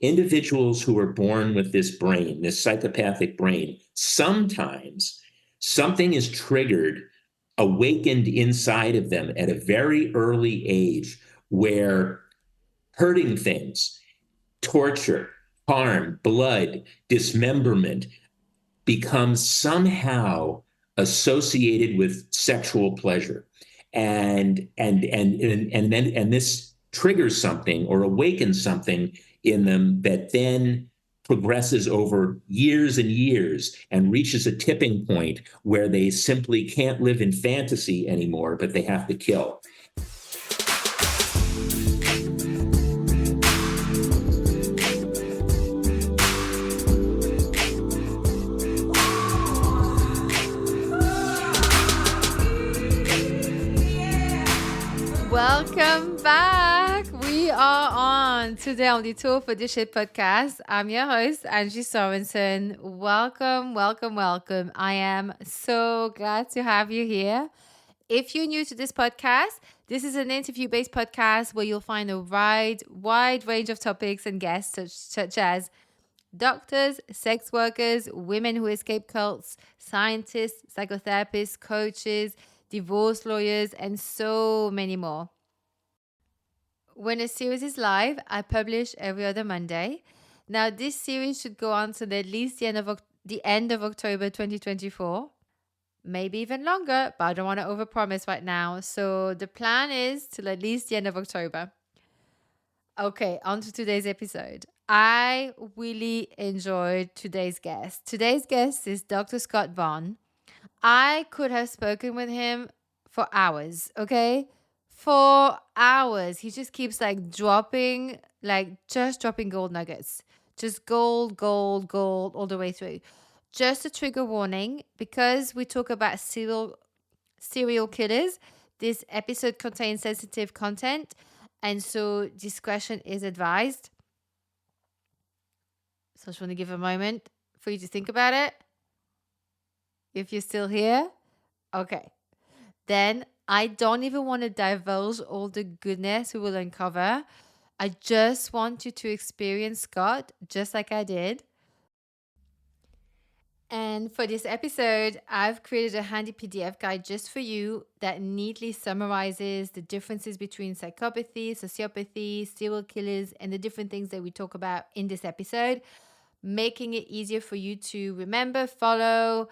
individuals who are born with this brain, this psychopathic brain, sometimes something is triggered, awakened inside of them at a very early age where hurting things, torture, harm, blood, dismemberment becomes somehow associated with sexual pleasure. And this triggers something or awakens something in them that then progresses over years and years and reaches a tipping point where they simply can't live in fantasy anymore, but they have to kill. Welcome back. We are on today on the Tour for This Shit podcast. I'm your host, Angie Sorensen. Welcome, welcome, welcome. I am so glad to have you here. If you're new to this podcast, this is an interview-based podcast where you'll find a wide range of topics and guests such as doctors, sex workers, women who escape cults, scientists, psychotherapists, coaches, divorce lawyers, and so many more. When a series is live, I publish every other Monday. Now, this series should go on till at least the end of October 2024. Maybe even longer, but I don't want to overpromise right now. So the plan is till at least the end of October. Okay, on to today's episode. I really enjoyed today's guest. Today's guest is Dr. Scott Bonn. I could have spoken with him for hours, okay? For hours. He just keeps dropping gold nuggets. Just gold all the way through. Just a trigger warning, because we talk about serial killers, this episode contains sensitive content, and so discretion is advised. So I just want to give a moment for you to think about it. If you're still here, okay. Then I don't even want to divulge all the goodness we will uncover. I just want you to experience Scott just like I did. And for this episode, I've created a handy PDF guide just for you that neatly summarizes the differences between psychopathy, sociopathy, serial killers, and the different things that we talk about in this episode, making it easier for you to remember, follow,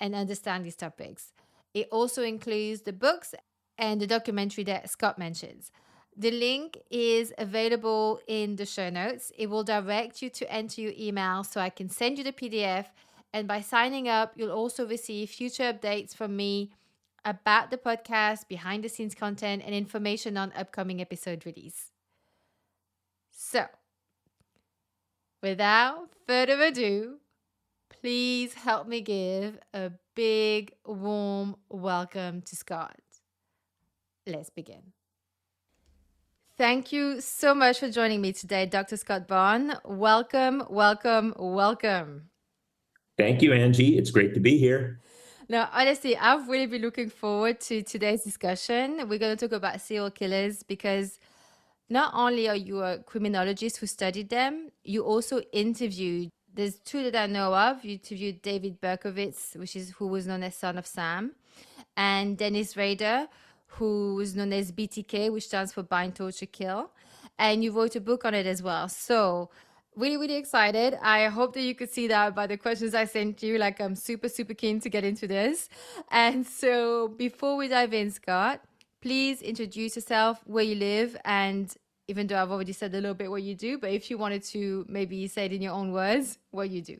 and understand these topics. It also includes the books and the documentary that Scott mentions. The link is available in the show notes. It will direct you to enter your email so I can send you the PDF. And by signing up, you'll also receive future updates from me about the podcast, behind the scenes content, and information on upcoming episode release. So, without further ado, please help me give a big, warm welcome to Scott. Let's begin. Thank you so much for joining me today, Dr. Scott Bonn. Welcome, welcome, welcome. Thank you, Angie. It's great to be here. Now, honestly, I've really been looking forward to today's discussion. We're going to talk about serial killers because not only are you a criminologist who studied them, you also interviewed. There's two that I know of. You interviewed David Berkowitz, who was known as Son of Sam, and Dennis Rader, who was known as BTK, which stands for Bind, Torture, Kill. And you wrote a book on it as well. So really, really excited. I hope that you could see that by the questions I sent you. I'm super, super keen to get into this. And so before we dive in, Scott, please introduce yourself, where you live, and even though I've already said a little bit what you do, but if you wanted to maybe say it in your own words, what you do.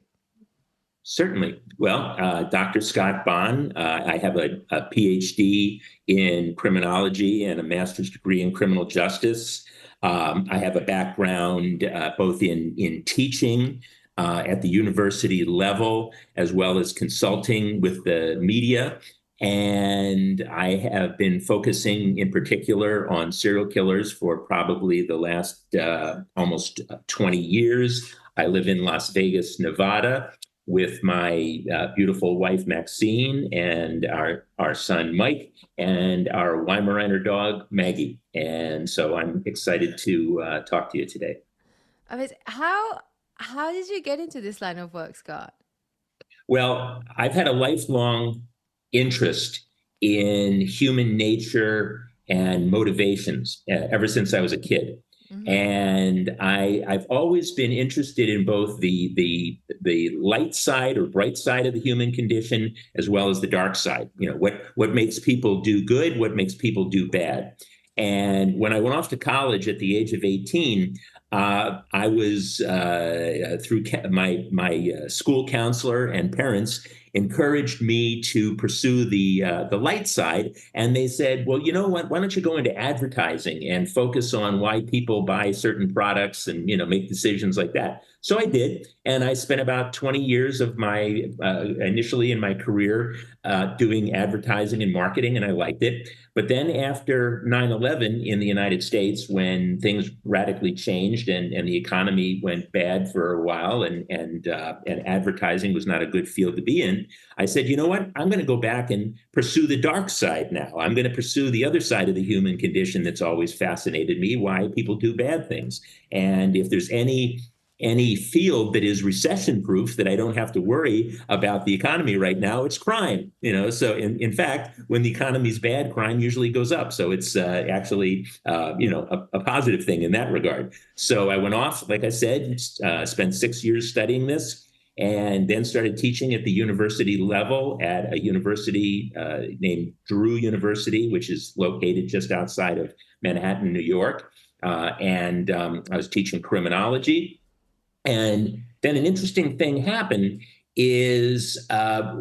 Certainly. Well, Dr. Scott Bonn, I have a PhD in criminology and a master's degree in criminal justice. I have a background both in teaching at the university level, as well as consulting with the media. And I have been focusing in particular on serial killers for probably the last almost 20 years. I live in Las Vegas, Nevada, with my beautiful wife, Maxine, and our son, Mike, and our Weimaraner dog, Maggie. And so I'm excited to talk to you today. I mean, how did you get into this line of work, Scott? Well, I've had a lifelong interest in human nature and motivations ever since I was a kid. Hmm. And I've always been interested in both the light side or bright side of the human condition as well as the dark side. What makes people do good, what makes people do bad. And when I went off to college at the age of 18, I was through my school counselor and parents encouraged me to pursue the light side, and they said, "Well, you know what? Why don't you go into advertising and focus on why people buy certain products and make decisions like that?" So I did, and I spent about 20 years of my initially in my career doing advertising and marketing, and I liked it. But then after 9/11 in the United States, when things radically changed and the economy went bad for a while and advertising was not a good field to be in, I said, you know what? I'm going to go back and pursue the dark side now. I'm going to pursue the other side of the human condition that's always fascinated me, why people do bad things. And if there's any field that is recession proof that I don't have to worry about the economy right now, it's crime. So in fact, when the economy's bad, crime usually goes up. So it's actually a positive thing in that regard. So I went off, like I said, spent 6 years studying this, and then started teaching at the university level at a university named Drew University, which is located just outside of Manhattan, New York. And I was teaching criminology. And then an interesting thing happened is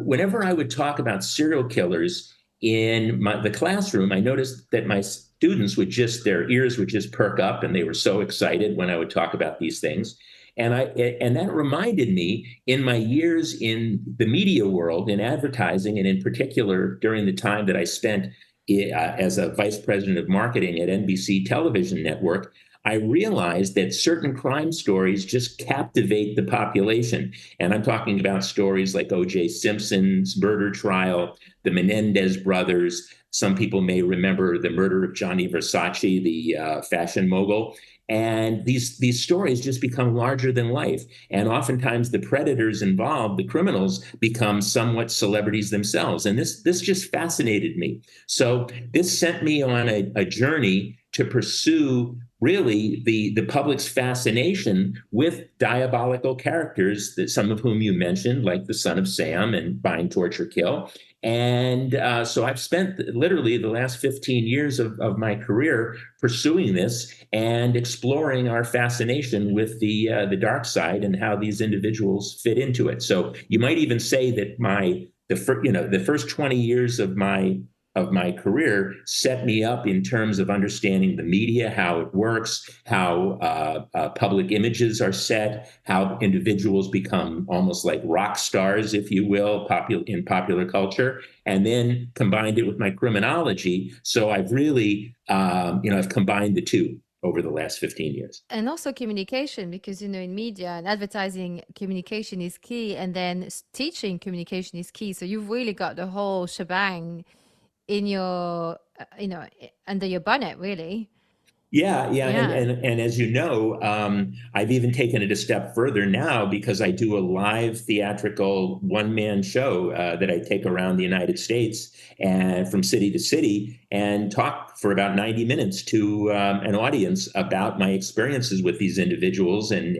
whenever I would talk about serial killers in the classroom, I noticed that my students their ears would just perk up and they were so excited when I would talk about these things. And that reminded me in my years in the media world, in advertising, and in particular during the time that I spent as a vice president of marketing at NBC Television Network, I realized that certain crime stories just captivate the population. And I'm talking about stories like O.J. Simpson's murder trial, the Menendez brothers. Some people may remember the murder of Gianni Versace, the fashion mogul. And these stories just become larger than life. And oftentimes the predators involved, the criminals, become somewhat celebrities themselves. And this just fascinated me. So this sent me on a journey to pursue really the public's fascination with diabolical characters, that some of whom you mentioned, like the Son of Sam and Bind, Torture, Kill. And so I've spent literally the last 15 years of my career pursuing this and exploring our fascination with the dark side and how these individuals fit into it. So you might even say that the first 20 years of my career set me up in terms of understanding the media, how it works, how public images are set, how individuals become almost like rock stars, if you will, in popular culture, and then combined it with my criminology. So I've really, I've combined the two over the last 15 years. And also communication, because in media and advertising, communication is key, and then teaching communication is key. So you've really got the whole shebang in your under your bonnet, really. Yeah, and Yeah. and as you know, I've even taken it a step further now because I do a live theatrical one-man show that I take around the United States and from city to city and talk for about 90 minutes to an audience about my experiences with these individuals and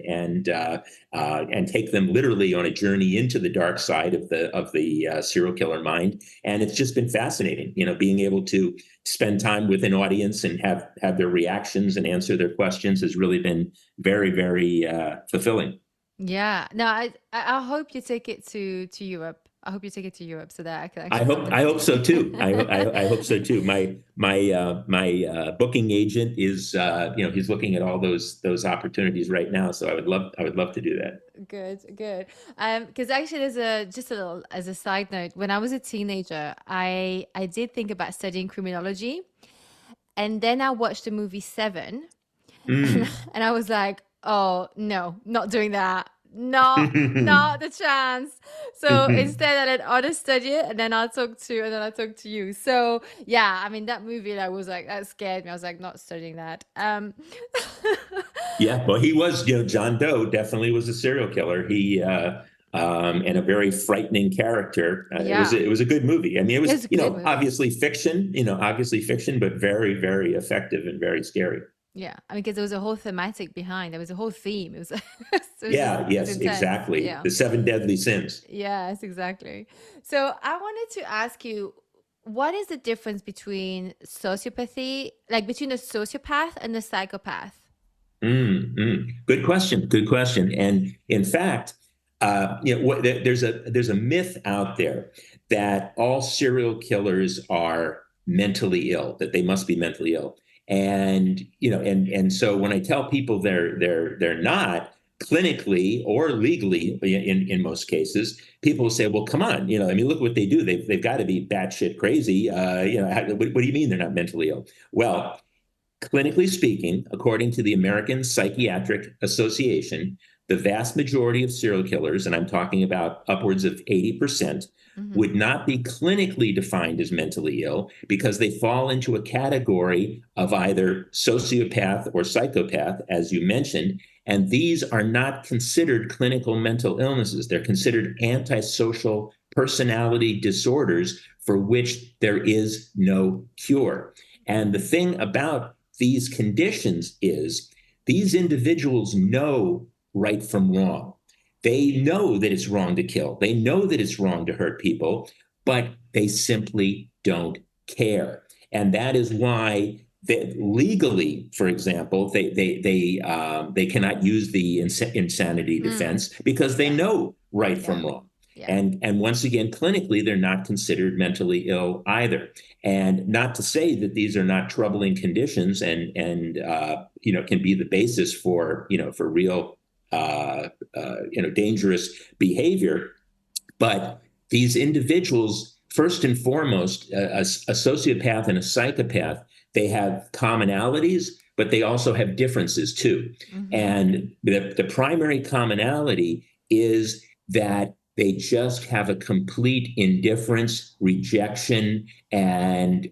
take them literally on a journey into the dark side of the serial killer mind. And it's just been fascinating, being able to spend time with an audience and have their reactions and answer their questions has really been very, very fulfilling. Yeah. No, I hope you take it to Europe. I hope you take it to Europe so that I can I actually hope come and I hope see so too. you. I hope so too. My booking agent is he's looking at all those opportunities right now. So I would love to do that. Good, good. Because actually, there's a just a little as a side note. When I was a teenager, I did think about studying criminology, and then I watched the movie Seven, and Mm. and I was like, oh no, not doing that. not the chance. So instead I let others study it and then I talk to you. So yeah, I mean that movie I was like that scared me. I was like not studying that. Yeah, well, he was, John Doe definitely was a serial killer. And a very frightening character. Yeah. It was a good movie. I mean, it was, It's a good movie. obviously fiction, but very, very effective and very scary. Yeah. I mean because there was a whole thematic behind. There was a whole theme. It was Yeah, it was yes, intense. exactly. Yeah. The seven deadly sins. Yes, exactly. So I wanted to ask you, what is the difference between sociopathy, like between a sociopath and a psychopath? Good question. Good question. And in fact, there's a myth out there that all serial killers are mentally ill, that they must be mentally ill. And and so when I tell people they're not clinically or legally in most cases, people will say, "Well, come on, I mean, look what they do. They've got to be batshit crazy. What do you mean they're not mentally ill?" Well, clinically speaking, according to the American Psychiatric Association, the vast majority of serial killers, and I'm talking about upwards of 80%, Hmm. would not be clinically defined as mentally ill because they fall into a category of either sociopath or psychopath, as you mentioned. And these are not considered clinical mental illnesses. They're considered antisocial personality disorders for which there is no cure. And the thing about these conditions is these individuals know right from wrong. They know that it's wrong to kill. They know that it's wrong to hurt people, but they simply don't care. And that is why legally, for example, they cannot use the insanity Mm, defense because they yeah, know right yeah, from wrong. yeah. And once again, clinically, they're not considered mentally ill either. And not to say that these are not troubling conditions and can be the basis for for real dangerous behavior, but these individuals, first and foremost, a sociopath and a psychopath, they have commonalities, but they also have differences too. Hmm. And the primary commonality is that they just have a complete indifference, rejection, and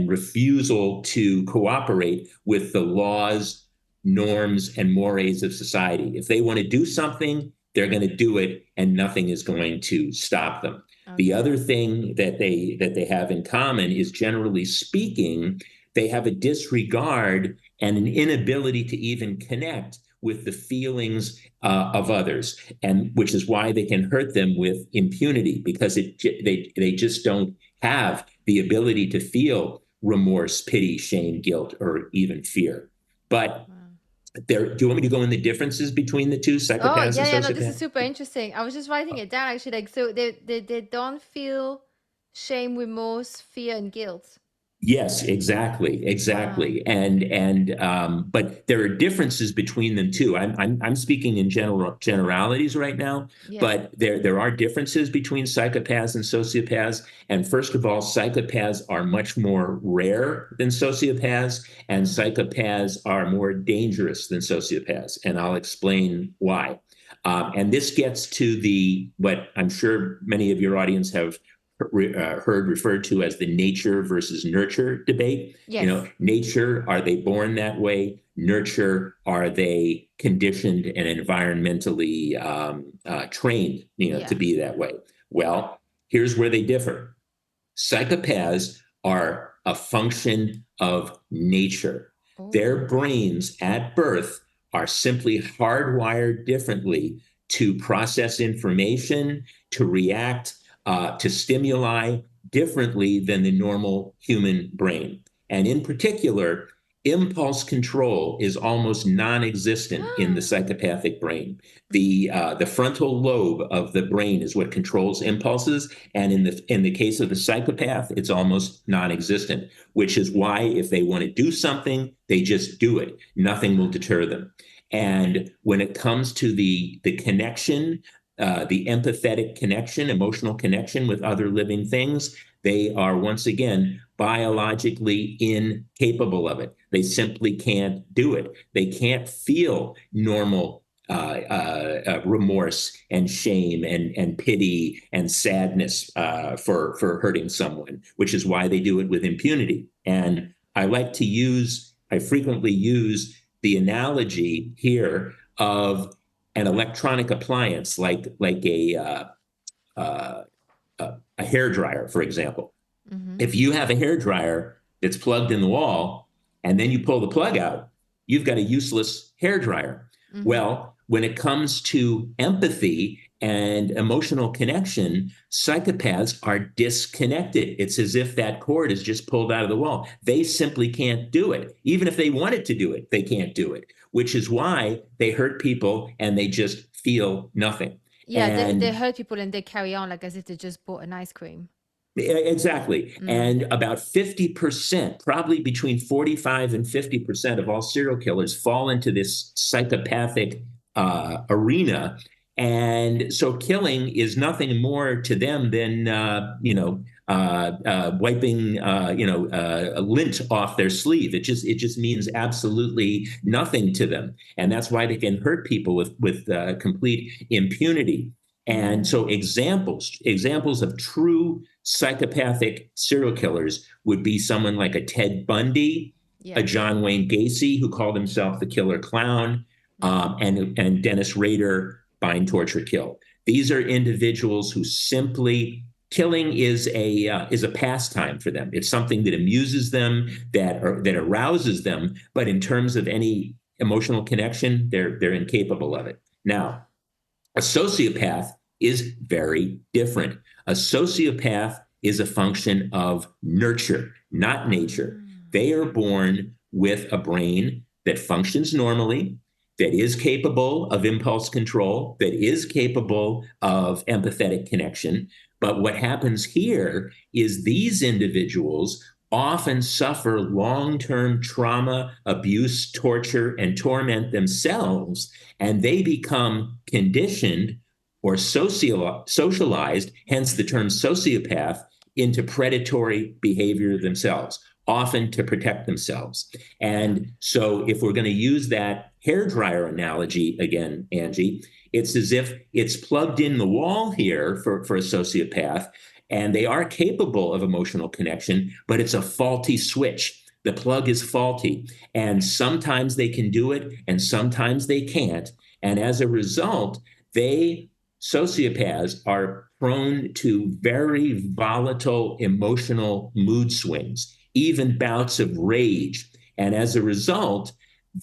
refusal to cooperate with the laws, norms, and mores of society. If they want to do something, they're going to do it, and nothing is going to stop them. The Okay. other thing that they have in common is, generally speaking, they have a disregard and an inability to even connect with the feelings of others, and which is why they can hurt them with impunity, because they just don't have the ability to feel remorse, pity, shame, guilt, or even fear. But Wow. do you want me to go in the differences between the two, Oh, psychopaths and yeah, yeah, no, this is sociopaths? super interesting. I was just writing it down actually. Like, so they don't feel shame, remorse, fear, and guilt. Yes, exactly, Wow. exactly, but there are differences between them too. I'm speaking in generalities right now, Yeah. but there are differences between psychopaths and sociopaths. And first of all, psychopaths are much more rare than sociopaths, and Mm. psychopaths are more dangerous than sociopaths. And I'll explain why. And this gets to the what I'm sure many of your audience have heard referred to as the nature versus nurture debate. Yes. Nature, are they born that way? Nurture, are they conditioned and environmentally trained, to Yeah. be that way? Well, here's where they differ. Psychopaths are a function of nature. Their Oh. brains at birth are simply hardwired differently to process information, to react to stimuli differently than the normal human brain. And in particular, impulse control is almost non-existent in the psychopathic brain. The frontal lobe of the brain is what controls impulses, and in the case of the psychopath, it's almost non-existent. Which is why if they want to do something, they just do it. Nothing will deter them. And when it comes to the connection, the empathetic connection, emotional connection with other living things, they are once again biologically incapable of it. They simply can't do it. They can't feel normal remorse and shame and pity and sadness for hurting someone, which is why they do it with impunity. And I frequently use the analogy here of an electronic appliance like uh, a hair dryer, for example. Mm-hmm. If you have a hair dryer that's plugged in the wall and then you pull the plug out, you've got a useless hair dryer. Mm-hmm. Well, when it comes to empathy and emotional connection, psychopaths are disconnected. It's as if that cord is just pulled out of the wall. They simply can't do it. Even if they wanted to do it, they can't do it, which is why they hurt people and they just feel nothing. Yeah, they And hurt people and they carry on like as if they just bought an ice cream. exactly. Mm. And about 50%, probably between 45 and 50% of all serial killers fall into this psychopathic arena. And so killing is nothing more to them than, wiping, a lint off their sleeve. It just means absolutely nothing to them. And that's why they can hurt people with complete impunity. And Mm. so examples of true psychopathic serial killers would be someone like a Ted Bundy, a Yes. John Wayne Gacy, who called himself the killer clown, Mm. and Dennis Rader, bind, torture, kill. These are individuals who simply killing is a pastime for them. It's something that amuses them, that arouses them, but in terms of any emotional connection, they're incapable of it. Now, a sociopath is very different. A sociopath is a function of nurture, not nature. Ah. They are born with a brain that functions normally, that is capable of impulse control, that is capable of empathetic connection. But what happens here is these individuals often suffer long term trauma, abuse, torture, and torment themselves, and they become conditioned or socialized, hence the term sociopath, into predatory behavior themselves, often to protect themselves. Yeah. And so, if we're going to use that hair dryer analogy again, Angie, it's as if it's plugged in the wall here for a sociopath, and they are capable of emotional connection, but it's a faulty switch. The plug is faulty, and sometimes they can do it, and sometimes they can't. And as a result, they sociopaths are prone to very volatile emotional mood swings, even bouts of rage. And as a result,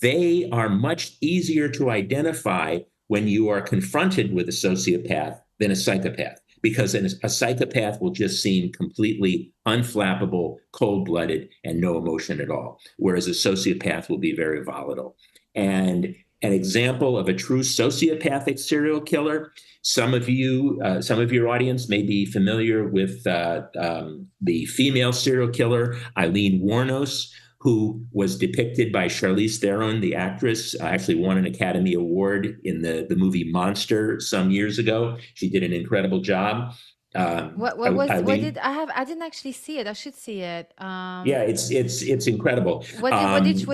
they are much easier to identify when you are confronted with a sociopath than a psychopath, because a psychopath will just seem completely unflappable, cold blooded, and no emotion at all, whereas a sociopath will be very volatile. And an example of a true sociopathic serial killer, some of your audience may be familiar with the female serial killer, Eileen Wuornos, who was depicted by Charlize Theron, the actress, actually won an Academy Award in the movie Monster some years ago. She did an incredible job. What Eileen, did I have? I didn't actually see it. I should see it. yeah, it's incredible. What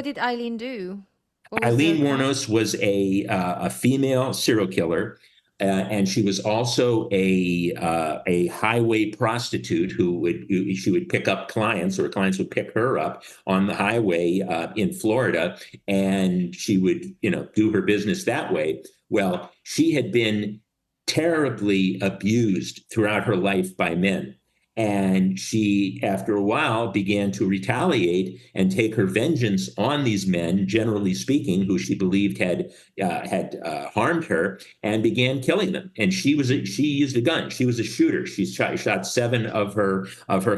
did Eileen do? What was Eileen the crime? Wuornos was a female serial killer, and she was also a highway prostitute she would pick up clients, or clients would pick her up on the highway in Florida, and she would do her business that way. Well, she had been terribly abused throughout her life by men. And she, after a while, began to retaliate and take her vengeance on these men, generally speaking, who she believed had harmed her, and began killing them. And she used a gun. She was a shooter. She shot seven of her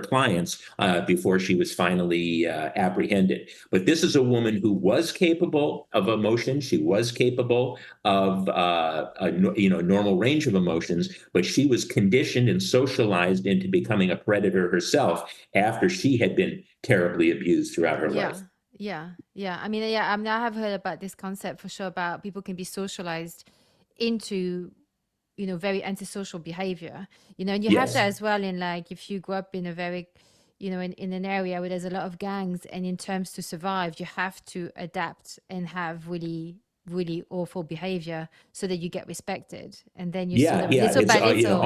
clients before she was finally apprehended. But this is a woman who was capable of emotion. She was capable of a normal range of emotions, but she was conditioned and socialized into becoming a predator herself after she had been terribly abused throughout her life. Yeah, yeah. I mean, yeah. I mean, I have heard about this concept for sure about people can be socialized into, very antisocial behavior. And you have that Yes. as well in like if you grow up in a very, in an area where there's a lot of gangs, and in terms to survive, you have to adapt and have really really awful behavior so that you get respected, and then you sort Yeah, of yeah. little It's by little.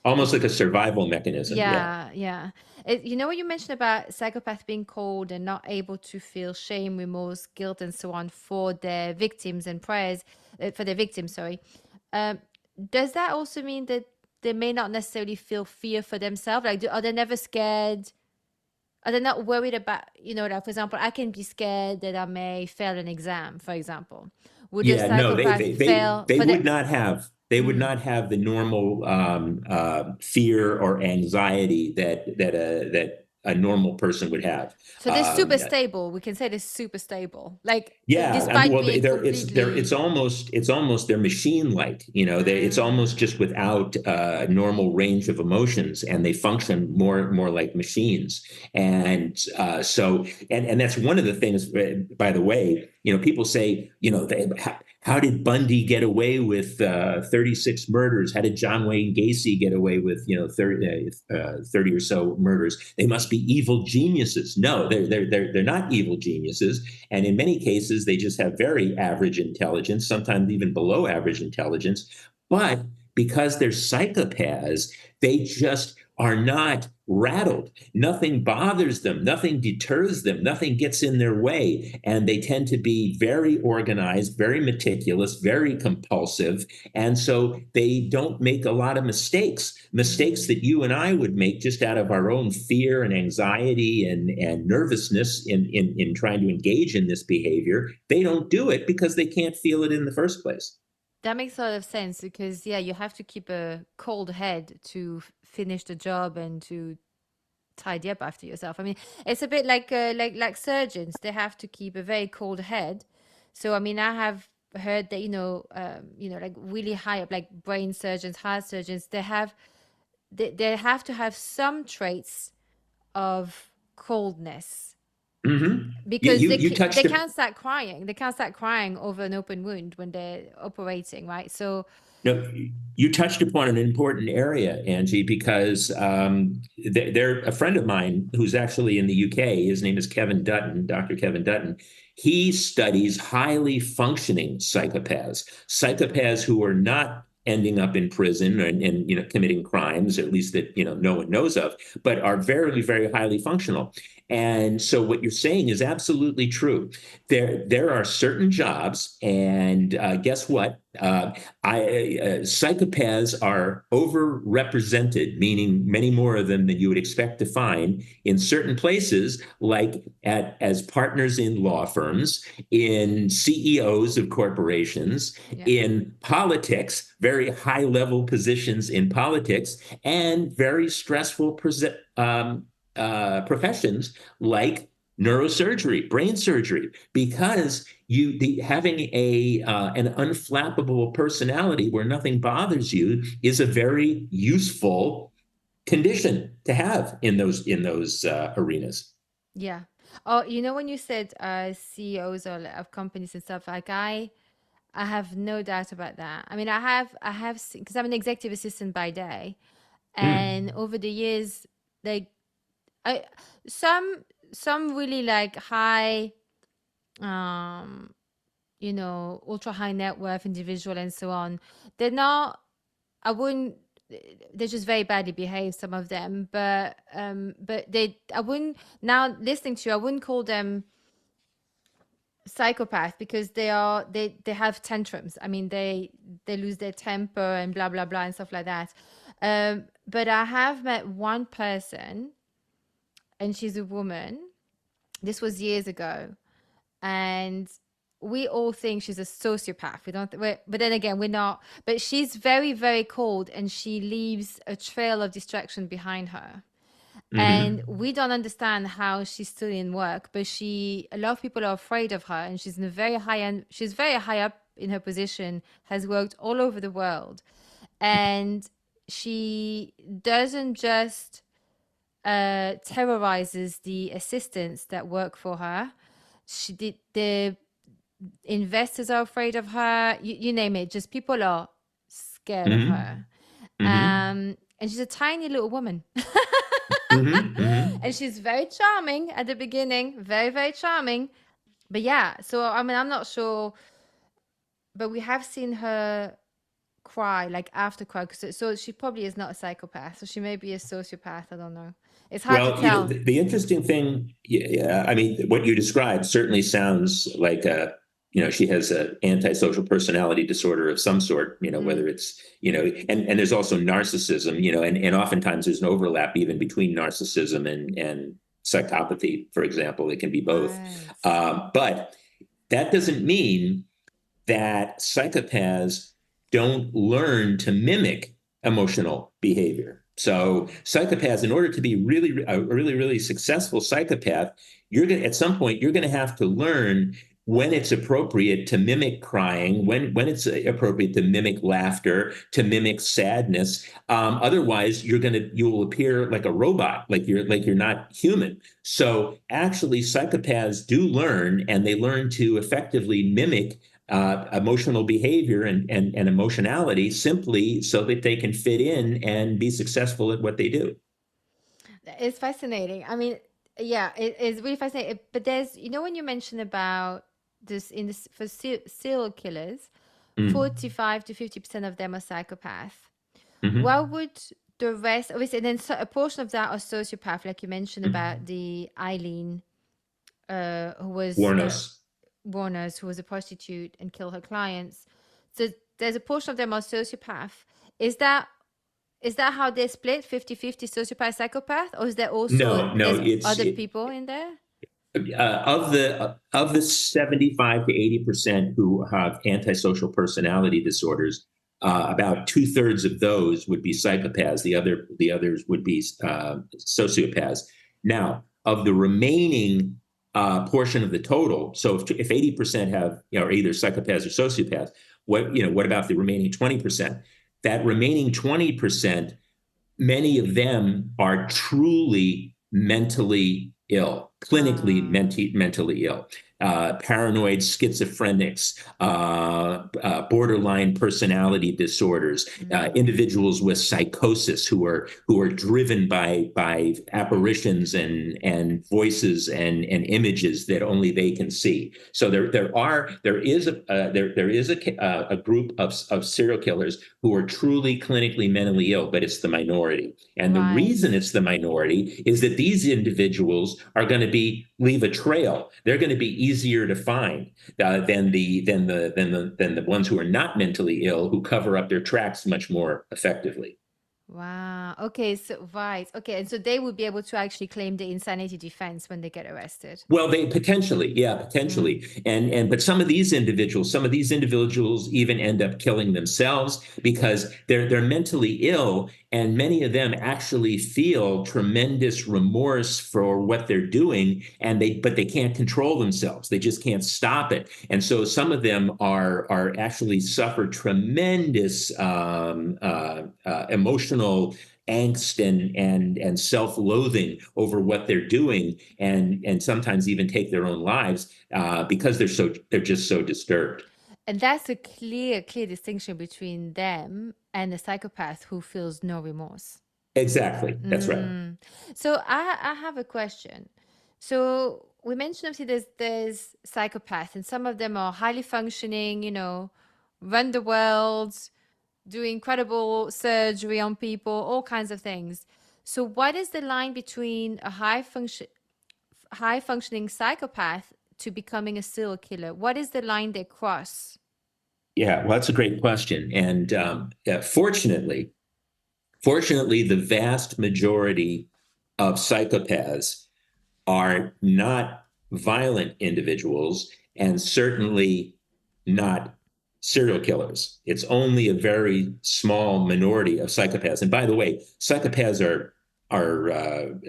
almost like a survival mechanism. Yeah. Yeah, yeah. You know what you mentioned about psychopaths being cold and not able to feel shame, remorse, guilt, and so on for their victims and prayers for their victims. Sorry. Um, does that also mean that they may not necessarily feel fear for themselves? Like, are they never scared? Are they not worried about, like, for example, I can be scared that I may fail an exam, for example. Would a Yeah, no, psychopath fail they for the? would not have Mm. the normal fear or anxiety that a normal person would have. So they're super stable. We can say they're super stable. Like, Yeah, I mean, despite well, being it's completely. almost they're machine like, it's almost Mm, just without normal range of emotions, and they function more like machines. And and that's one of the things. By the way, people say, how did Bundy get away with 36 murders? How did John Wayne Gacy get away with 30 or so murders? They must be evil geniuses. No, they're not evil geniuses, and in many cases, they just have very average intelligence, sometimes even below average intelligence. But because they're psychopaths, they just are not rattled. Nothing bothers them, nothing deters them, nothing gets in their way. And they tend to be very organized, very meticulous, very compulsive. And so they don't make a lot of mistakes mm. that you and I would make just out of our own fear and anxiety and nervousness in trying to engage in this behavior. They don't do it because they can't feel it in the first place. That makes a lot of sense because, yeah, you have to keep a cold head to finish the job and to tidy up after yourself. I mean, it's a bit like like surgeons. They have to keep a very cold head. So I mean, I have heard that like really high up, like brain surgeons, heart surgeons, they have to have some traits of coldness Mm-hmm. You, because you they you they touched can't start crying. They can't start crying over an open wound when they're operating, right? So No, you touched upon an important area, Angie, because they're a friend of mine who's actually in the UK. His name is Kevin Dutton, Dr. Kevin Dutton. He studies highly functioning psychopaths who are not ending up in prison and committing crimes, at least that no one knows of, but are very, very highly functional. And so what you're saying is absolutely true. There are certain jobs, and guess what? Psychopaths are overrepresented, meaning many more of them than you would expect to find in certain places, like as partners in law firms, in CEOs of corporations, yeah, in politics, very high level positions in politics, and very stressful professions like neurosurgery, brain surgery, because having a an unflappable personality where nothing bothers you is a very useful condition to have in those arenas. yeah. Oh, when you said CEOs or of companies and stuff, like I have no doubt about that. I mean, I have because I'm an executive assistant by day, and Mm. over the years, like I some some really like high, um, ultra high net worth individual and so on. They're not. I wouldn't. They're just very badly behaved. Some of them, but they. I wouldn't now listening to you. I wouldn't call them psychopath because they have tantrums. I mean, they lose their temper and blah blah blah and stuff like that. But I have met one person, and she's a woman. This was years ago, and we all think she's a sociopath. We don't, but then again, we're not. But she's very, very cold, and she leaves a trail of distraction behind her. And Hmm. we don't understand how she's still in work, but a lot of people are afraid of her, and she's in a very high end. She's very high up in her position, has worked all over the world, and she doesn't just terrorizes the assistants that work for her. She did the investors are afraid of her. You name it. Just people are scared of Hmm. her. Hmm. And she's a tiny little woman. Hmm. Hmm. And she's very charming at the beginning, very, very charming. But yeah, so I mean, I'm not sure. but we have seen her cry, like after cry. So she probably is not a psychopath. So she may be a sociopath. I don't know. It's hard to Well, tell. the interesting thing, yeah, I mean, what you described certainly sounds like she has an antisocial personality disorder of some sort, Mm, whether it's, and there's also narcissism, and oftentimes there's an overlap even between narcissism and psychopathy, for example. It can be both. right. But that doesn't mean that psychopaths don't learn to mimic emotional behavior. So psychopaths, in order to be really successful psychopath, you're going at some point you're going to have to learn when it's appropriate to mimic crying, when it's appropriate to mimic laughter, to mimic sadness. Otherwise, you will appear like a robot, like you're not human. So actually, psychopaths do learn, and they learn to effectively mimic emotional behavior and emotionality simply so that they can fit in and be successful at what they do. It's fascinating. I mean, yeah, it's really fascinating. But there's, when you mentioned about this in this for serial killers, Mm. 45 to 50% of them are psychopaths. Mm-hmm. What would the rest, obviously, and then a portion of that are sociopath, like you mentioned Mm-hmm. about the Eileen, who was Warnos. Warner's, who was a prostitute and killed her clients. So there's a portion of them are sociopath. Is that is that how they split 50-50 sociopath psychopath, or is there also No, no, there's other people in there? of the 75 to 80% who have antisocial personality disorders, about two-thirds of those would be psychopaths. The others would be sociopaths. Now, of the remaining portion of the total, so if 80% have are either psychopaths or sociopaths, what about the remaining 20%? That remaining 20%, many of them are truly mentally ill, clinically Ah, mentally ill, paranoid schizophrenics, borderline personality disorders, mm, individuals with psychosis who are driven by apparitions and voices and images that only they can see. So there is a group of serial killers who are truly clinically mentally ill, but it's the minority. And the right. reason it's the minority is that these individuals are going to leave a trail. They're going to be easier to find than the ones who are not mentally ill, who cover up their tracks much more effectively. Wow. Okay. So right. Okay. And so they would be able to actually claim the insanity defense when they get arrested. Well, they potentially, yeah, Mm, potentially, but some of these individuals even end up killing themselves because they're mentally ill, and many of them actually feel tremendous remorse for what they're doing, but they can't control themselves. They just can't stop it, and so some of them are actually suffer tremendous emotional angst and self-loathing over what they're doing, and sometimes even take their own lives because they're just so disturbed. and that's a clear distinction between them and a psychopath who feels no remorse. Exactly, that's right. Mm. So I have a question. So we mentioned obviously there's psychopaths, and some of them are highly functioning, run the world, do incredible surgery on people, all kinds of things. So what is the line between a high functioning psychopath to becoming a serial killer? What is the line they cross? Yeah, well, that's a great question, and yeah, fortunately, the vast majority of psychopaths are not violent individuals, and certainly not serial killers. It's only a very small minority of psychopaths. And by the way, psychopaths are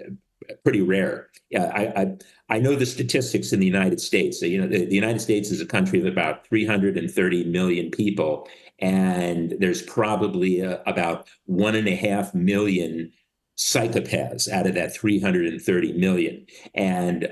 pretty rare. Yeah, I know the statistics in the United States. So, the United States is a country of about 330 million people, and there's probably about 1.5 million psychopaths out of that 330 million, and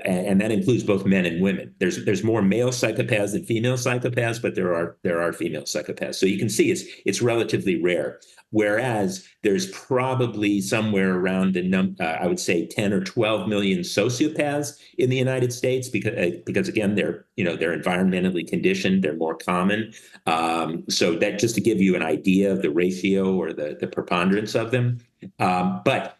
that includes both men and women. There's more male psychopaths than female psychopaths, but there are female psychopaths. So you can see it's relatively rare. Whereas there's probably somewhere around I would say 10 or 12 million sociopaths in the United States, because again they're environmentally conditioned, they're more common. So that just to give you an idea of the ratio or the preponderance of them. But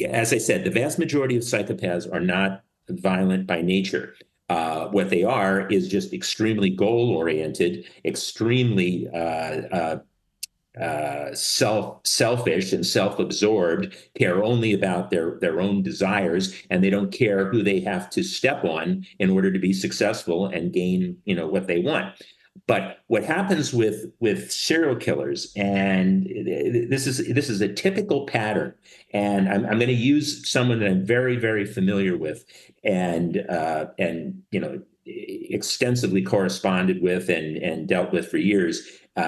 as I said, the vast majority of psychopaths are not violent by nature. What they are is just extremely goal-oriented, extremely selfish and self-absorbed, care only about their own desires, and they don't care who they have to step on in order to be successful and gain, what they want. But what happens with serial killers, and this is a typical pattern, and I'm going to use someone that I'm very, very familiar with, and extensively corresponded with and dealt with for years,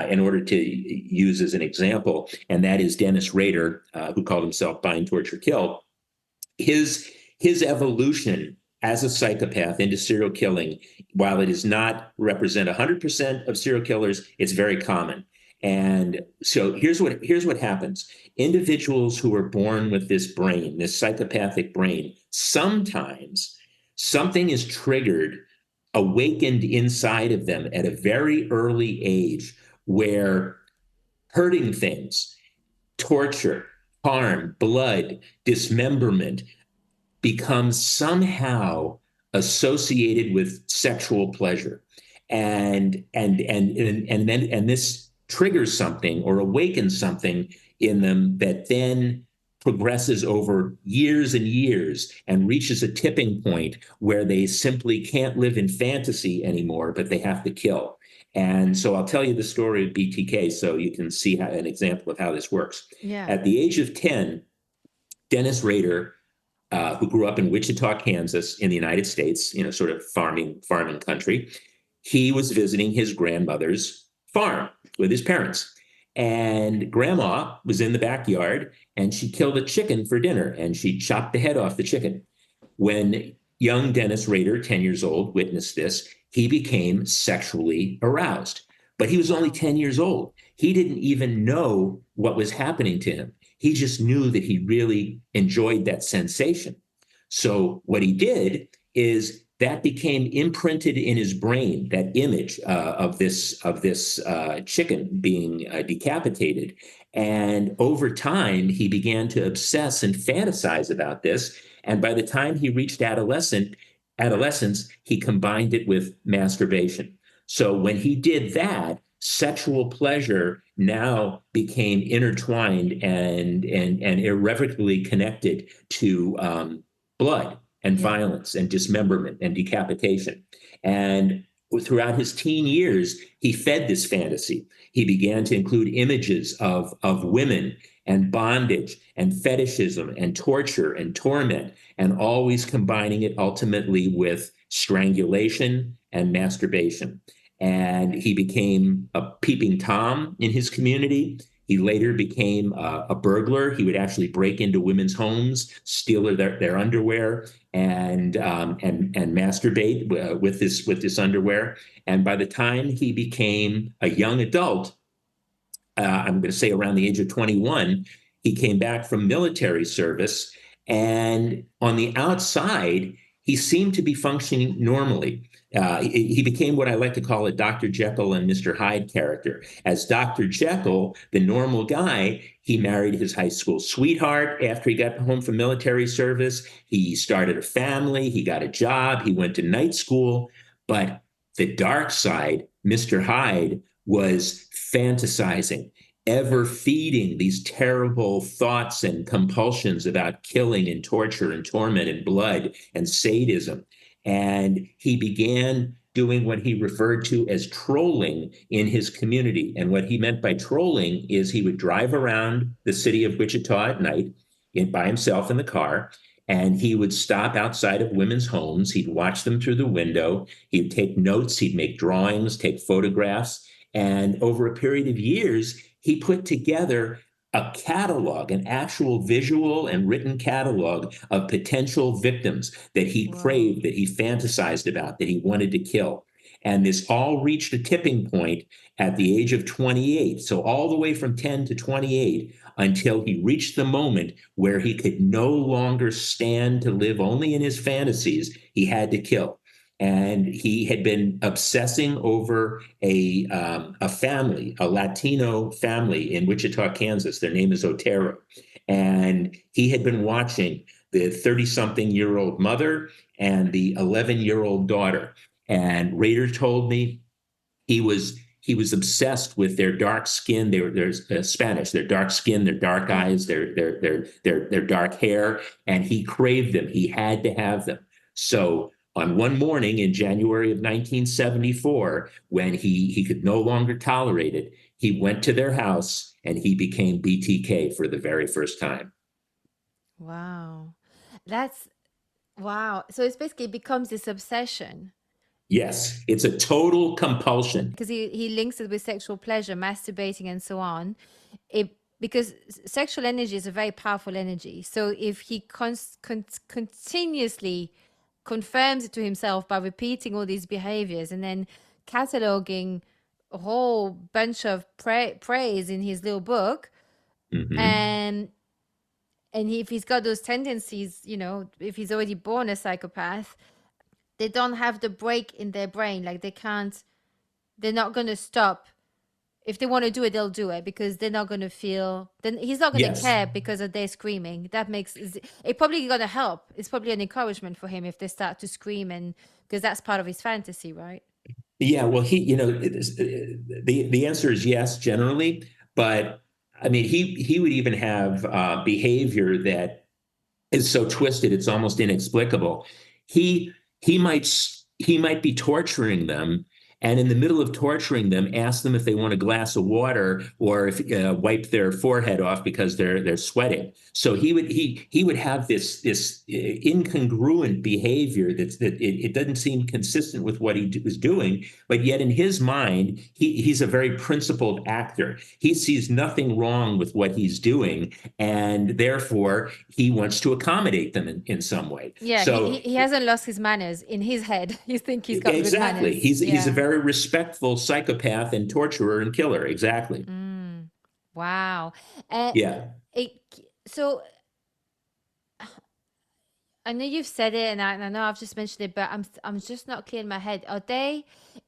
in order to use as an example, and that is Dennis Rader, who called himself Bind, Torture, Kill. His evolution as a psychopath into serial killing, while it does not represent 100% of serial killers, it's very common. And so here's what happens. Individuals who are born with this brain, this psychopathic brain, sometimes something is triggered, awakened inside of them at a very early age, where hurting things, torture, harm, blood, dismemberment becomes somehow associated with sexual pleasure, and this triggers something or awakens something in them that then progresses over years and years and reaches a tipping point where they simply can't live in fantasy anymore, but they have to kill. And so I'll tell you the story of BTK so you can see an example of how this works. Yeah. At the age of 10, Dennis Rader, who grew up in Wichita, Kansas, in the United States, sort of farming country, he was visiting his grandmother's farm with his parents. And grandma was in the backyard, and she killed a chicken for dinner, and she chopped the head off the chicken. When young Dennis Rader, 10 years old, witnessed this, he became sexually aroused. But he was only 10 years old. He didn't even know what was happening to him. He just knew that he really enjoyed that sensation. So what he did is that became imprinted in his brain, that image of this chicken being decapitated. And over time, he began to obsess and fantasize about this. And by the time he reached adolescence, he combined it with masturbation. So when he did that, sexual pleasure now became intertwined and irrevocably connected to blood and violence and dismemberment and decapitation. And throughout his teen years, he fed this fantasy. He began to include images of women and bondage and fetishism and torture and torment, and always combining it ultimately with strangulation and masturbation. And he became a peeping Tom in his community. He later became a burglar. He would actually break into women's homes, steal their underwear, and masturbate with this underwear. And by the time he became a young adult, I'm going to say around the age of 21, he came back from military service, and on the outside, he seemed to be functioning normally. He became what I like to call a Dr. Jekyll and Mr. Hyde character. As Dr. Jekyll, the normal guy, he married his high school sweetheart after he got home from military service. He started a family. He got a job. He went to night school. But the dark side, Mr. Hyde, was fantasizing, ever feeding these terrible thoughts and compulsions about killing and torture and torment and blood and sadism. And he began doing what he referred to as trolling in his community. And what he meant by trolling is he would drive around the city of Wichita at night by himself in the car, and he would stop outside of women's homes. He'd watch them through the window. He'd take notes. He'd make drawings, take photographs. And over a period of years, he put together a catalog, an actual visual and written catalog of potential victims that he Wow. craved, that he fantasized about, that he wanted to kill. And this all reached a tipping point at the age of 28. So, all the way from 10 to 28, until he reached the moment where he could no longer stand to live only in his fantasies. He had to kill. And he had been obsessing over a family, a Latino family in Wichita, Kansas. Their name is Otero. And he had been watching the 30-something-year-old mother and the 11-year-old daughter. And Rader told me he was obsessed with their dark skin. They're Spanish. Their dark skin, their dark Yeah. eyes, their dark hair, and he craved them. He had to have them. So on one morning in January of 1974, when he could no longer tolerate it, he went to their house and he became BTK for the very first time. Wow. That's wow. So it's basically becomes this obsession Yes, it's a total compulsion. because he links it with sexual pleasure, masturbating, and so on. It because sexual energy is a very powerful energy. So if he continuously confirms it to himself by repeating all these behaviors and then cataloging a whole bunch of praise in his little book, Hmm. and if he's got those tendencies, if he's already born a psychopath, they don't have the break in their brain. Like they're not going to stop. If they want to do it, they'll do it because they're not going to feel, then he's not going to Yes. care because of their screaming. That makes it probably going to help. It's probably an encouragement for him if they start to scream, and because that's part of his fantasy, right? Yeah, well, the answer is yes, generally, but I mean, he would even have behavior that is so twisted it's almost inexplicable. He he might be torturing them, and in the middle of torturing them, ask them if they want a glass of water or if wipe their forehead off because they're sweating. So he would have this incongruent behavior that it doesn't seem consistent with what he was doing, but yet in his mind he's a very principled actor. He sees nothing wrong with what he's doing, and therefore he wants to accommodate them in some way. Yeah, So he hasn't lost his manners in his head. He think he's got good exactly, manners. he's a Yeah. very respectful psychopath and torturer and killer. Exactly. Mm, wow. Uh, Yeah. it, so I know you've said it, and I know I've just mentioned it, but I'm just not clear in my head. Are they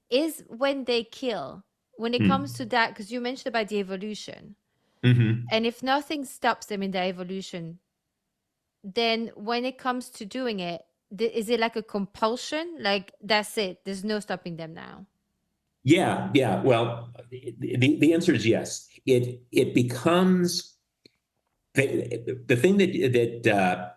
is when they kill when it comes Mm. to that? Because you mentioned about the evolution, Hmm. and if nothing stops them in their evolution, then when it comes to doing it, is it like a compulsion? Like that's it. There's no stopping them now. Yeah, yeah. Well, the answer is yes. It becomes the thing that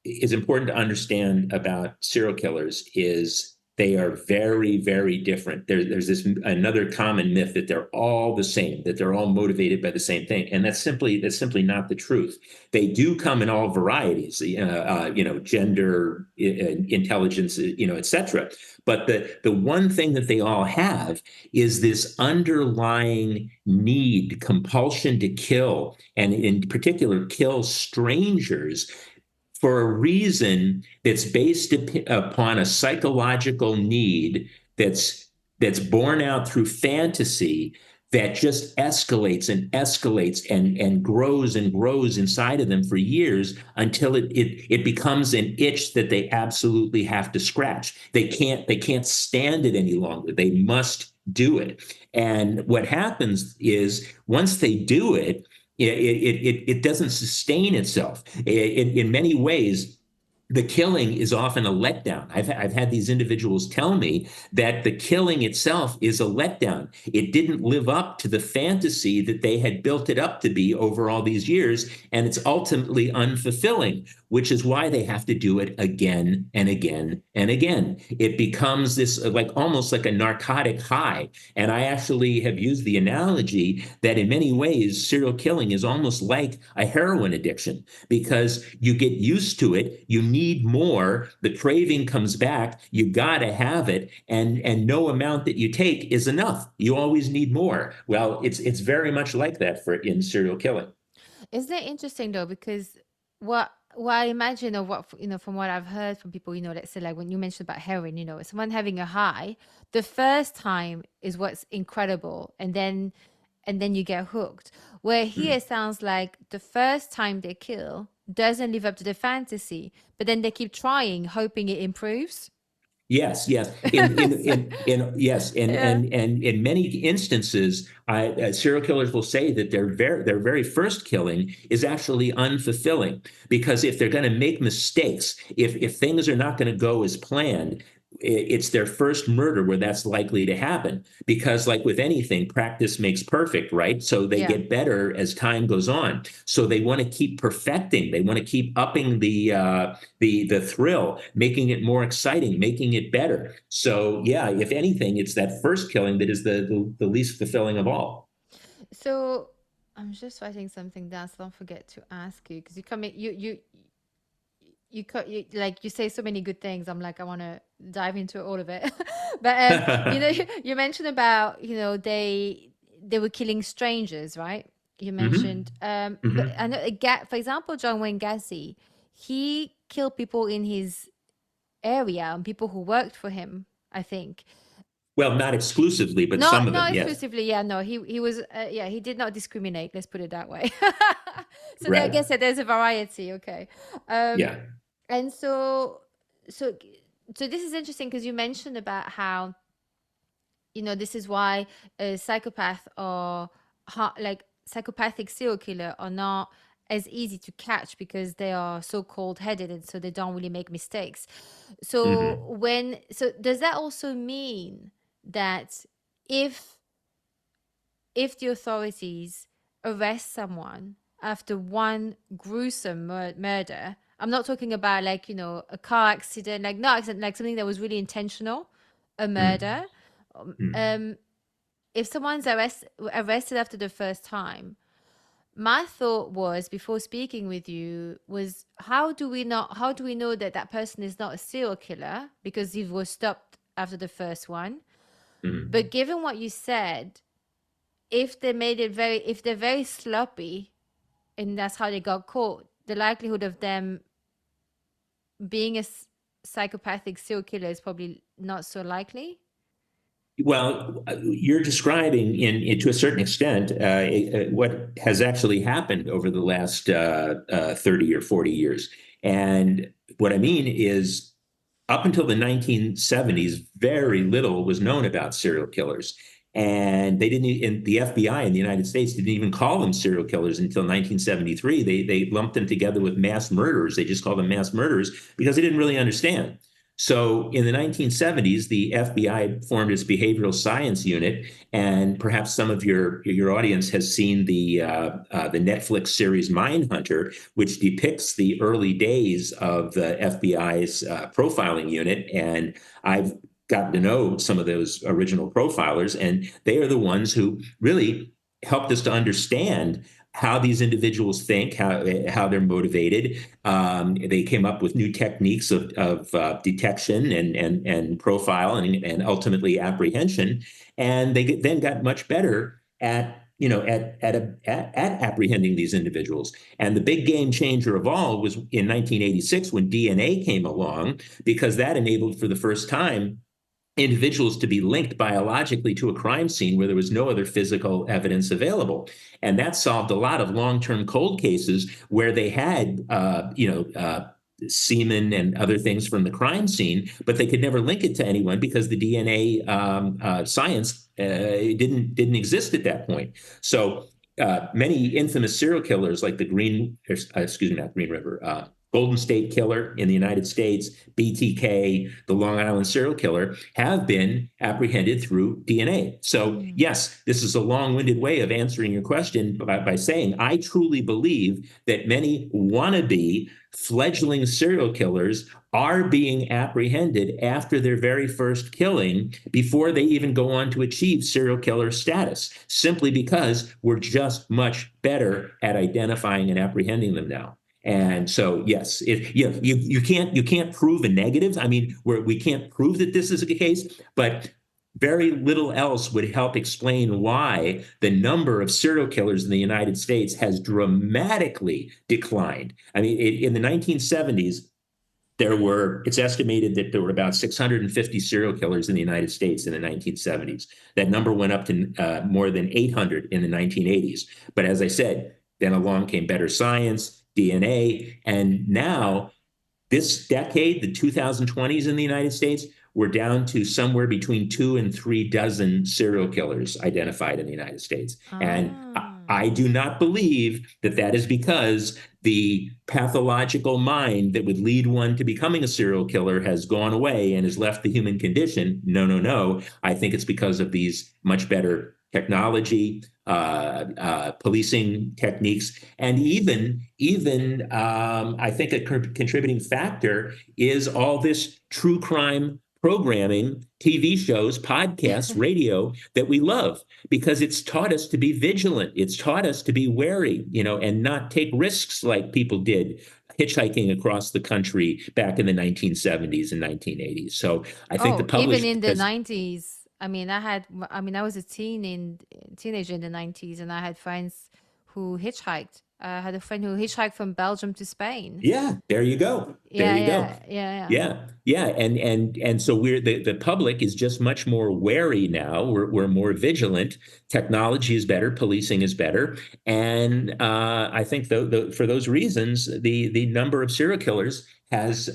is important to understand about serial killers is they are very, very different. There's this another common myth that they're all the same, that they're all motivated by the same thing, and that's simply not the truth. They do come in all varieties, gender, intelligence, etc. But the one thing that they all have is this underlying need, compulsion to kill, and in particular, kill strangers for a reason that's based upon a psychological need that's borne out through fantasy that just escalates and grows and grows inside of them for years until it becomes an itch that they absolutely have to scratch. They can't stand it any longer. They must do it. And what happens is once they do it, it doesn't sustain itself. In many ways, the killing is often a letdown. I've had these individuals tell me that the killing itself is a letdown. It didn't live up to the fantasy that they had built it up to be over all these years, and it's ultimately unfulfilling, which is why they have to do it again and again and again. It becomes this like almost like a narcotic high. And I actually have used the analogy that in many ways, serial killing is almost like a heroin addiction because you get used to it, you need more, the craving comes back, you got to have it, and no amount that you take is enough. You always need more. Well, it's very much like that for in serial killing. Isn't it interesting though? Because what I imagine, or what from what I've heard from people, let's say like when you mentioned about heroin, someone having a high, the first time is what's incredible, and then you get hooked. Where here Mm. it sounds like the first time they kill doesn't live up to the fantasy, but then they keep trying, hoping it improves. Yes, yes. Yes, Yeah. and in many instances, serial killers will say that their very first killing is actually unfulfilling because if they're going to make mistakes, if things are not going to go as planned, it's their first murder where that's likely to happen. Because, like with anything, practice makes perfect, right? So they Yeah. get better as time goes on. So they want to keep perfecting. They want to keep upping the thrill, making it more exciting, making it better. So yeah, if anything, it's that first killing that is the least fulfilling of all. So I'm just writing something down, so don't forget to ask you, because you come in, you like you say so many good things. I'm like, I want to dive into all of it. But you mentioned about they were killing strangers, right? You Hmm. mentioned but Hmm. I know, for example, John Wayne Gacy, he killed people in his area and people who worked for him, I think. Well, not exclusively, but some Not of them, not yes. exclusively, yeah. No, he was yeah, he did not discriminate, let's put it that way. So there, I Right. guess that there's a variety. Okay. um Yeah. and so so this is interesting because you mentioned about how this is why a psychopath or like psychopathic serial killer are not as easy to catch because they are so cold-headed, and so they don't really make mistakes. Hmm. So does that also mean that if the authorities arrest someone after one gruesome murder, I'm not talking about like, a car accident, like not accident, like something that was really intentional, a murder. Um, Hmm. um, if someone's arrested after the first time, my thought was before speaking with you was how do we know that that person is not a serial killer because he was stopped after the first one? Hmm. But given what you said, if they're very sloppy and that's how they got caught, the likelihood of them being psychopathic serial killer is probably not so likely. Well, you're describing to a certain extent what has actually happened over the last 30 or 40 years. And what I mean is, up until the 1970s, very little was known about serial killers. And they didn't, and the FBI in the United States didn't even call them serial killers until 1973. They lumped them together with mass murderers. They just called them mass murderers because they didn't really understand. So in the 1970s, the FBI formed its behavioral science unit, and perhaps some of your audience has seen the Netflix series Mindhunter, which depicts the early days of the FBI's profiling unit. And I've gotten to know some of those original profilers, and they are the ones who really helped us to understand how these individuals think, how they're motivated. They came up with new techniques of detection and profile and ultimately apprehension, and then got much better at apprehending these individuals. And the big game changer of all was in 1986 when DNA came along, because that enabled for the first time individuals to be linked biologically to a crime scene where there was no other physical evidence available. And that solved a lot of long-term cold cases where they had, semen and other things from the crime scene, but they could never link it to anyone because the DNA science didn't exist at that point. So many infamous serial killers, like the excuse me, not Green River, Golden State Killer in the United States, BTK, the Long Island serial killer, have been apprehended through DNA. So, Mm. yes, this is a long winded way of answering your question by saying I truly believe that many wannabe fledgling serial killers are being apprehended after their very first killing before they even go on to achieve serial killer status, simply because we're just much better at identifying and apprehending them now. And so, yes, you can't prove a negative. I mean, we can't prove that this is the case, but very little else would help explain why the number of serial killers in the United States has dramatically declined. I mean, in the 1970s, it's estimated that there were about 650 serial killers in the United States in the 1970s. That number went up to more than 800 in the 1980s. But as I said, then along came better science, DNA, and now this decade, the 2020s in the United States, we're down to somewhere between 2 and 3 dozen serial killers identified in the United States. And Ah. I do not believe that that is because the pathological mind that would lead one to becoming a serial killer has gone away and has left the human condition. No, no, no. I think it's because of these much better technology, policing techniques, and even I think a contributing factor is all this true crime programming, TV shows, podcasts, radio that we love because it's taught us to be vigilant. It's taught us to be wary, and not take risks like people did hitchhiking across the country back in the 1970s and 1980s. So I think the Oh, even published in the has, 90s. I was a teenager in the 90s, and I had friends who hitchhiked. I had a friend who hitchhiked from Belgium to Spain. yeah, there you go. There Yeah, you go. yeah, yeah, yeah. Yeah, yeah, and so the public is just much more wary now. We're more vigilant. Technology is better, policing is better, and I think for those reasons, the number of serial killers has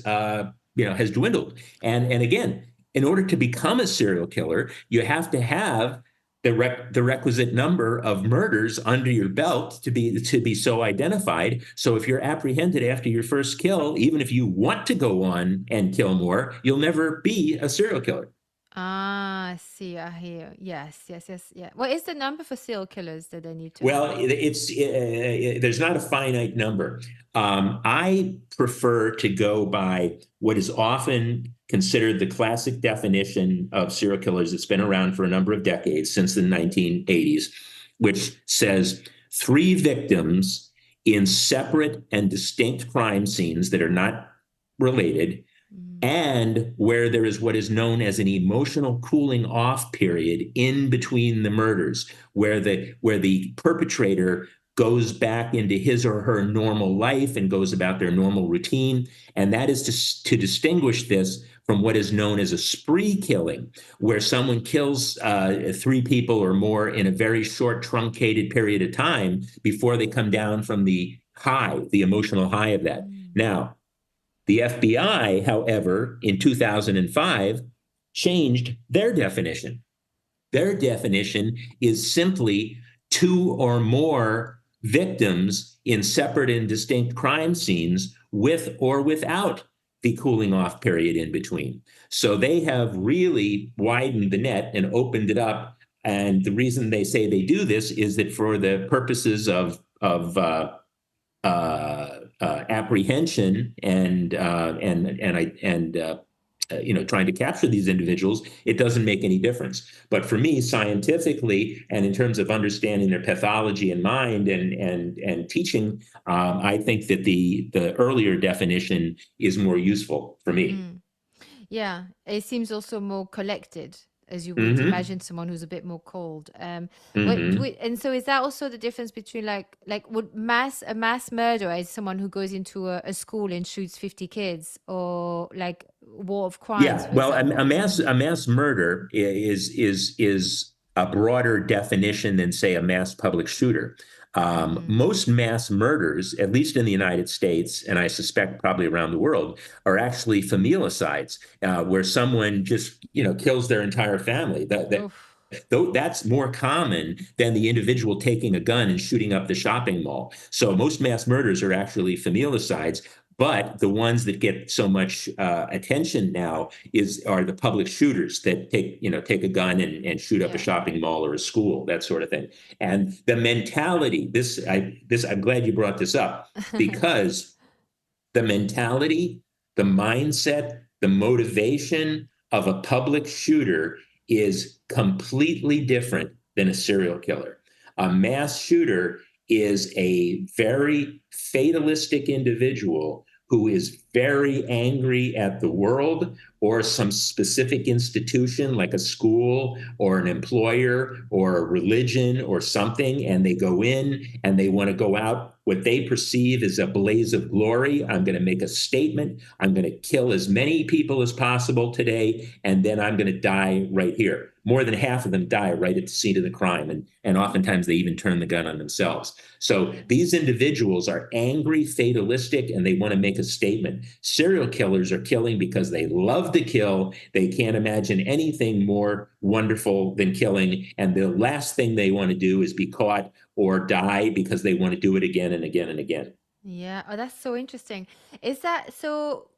dwindled. And again, in order to become a serial killer, you have to have the requisite number of murders under your belt to be so identified. So if you're apprehended after your first kill, even if you want to go on and kill more, you'll never be a serial killer. Ah, I see. I hear. Yes, yes, yes, yeah. What is the number for serial killers that they need to Well, have? there's not a finite number. I prefer to go by what is often considered the classic definition of serial killers. It's been around for a number of decades, since the 1980s, which says 3 victims in separate and distinct crime scenes that are not related, Mm. and where there is what is known as an emotional cooling off period in between the murders, where the perpetrator goes back into his or her normal life and goes about their normal routine. And that is to distinguish this from what is known as a spree killing, where someone kills 3 people or more in a very short, truncated period of time before they come down from the emotional high of that. Mm. Now, the FBI, however, in 2005, changed their definition. Their definition is simply 2 or more victims in separate and distinct crime scenes with or without the cooling off period in between. So they have really widened the net and opened it up. And the reason they say they do this is that for the purposes of apprehension and trying to capture these individuals, it doesn't make any difference. But for me, scientifically, and in terms of understanding their pathology and mind and teaching, I think that the earlier definition is more useful for me. Mm. Yeah, it seems also more collected, as you would Hmm. imagine someone who's a bit more cold. Hmm. And so is that also the difference between like would a mass murderer is someone who goes into a school and shoots 50 kids, or like War of Crimes, Yeah, for well, a, a example? mass a mass murder is a broader definition than, say, a mass public shooter. Mm. Most mass murders, at least in the United States, and I suspect probably around the world, are actually familicides, where someone just kills their entire family. Oof. Though that's more common than the individual taking a gun and shooting up the shopping mall. So most mass murders are actually familicides, but the ones that get so much attention now are the public shooters that take a gun and shoot up a Yeah. shopping mall or a school, that sort of thing. And the mentality, I'm glad you brought this up, because the mentality, the mindset, the motivation of a public shooter is completely different than a serial killer. A mass shooter is a very fatalistic individual who is very angry at the world or some specific institution like a school or an employer or a religion or something, and they go in and they want to go out what they perceive as a blaze of glory. I'm going to make a statement. I'm going to kill as many people as possible today, and then I'm going to die right here. More than half of them die right at the scene of the crime, and oftentimes they even turn the gun on themselves. So these individuals are angry, fatalistic, and they want to make a statement. Serial killers are killing because they love to kill. They can't imagine anything more wonderful than killing. And the last thing they want to do is be caught or die because they want to do it again and again and again. Yeah. Oh, that's so interesting. Is that so?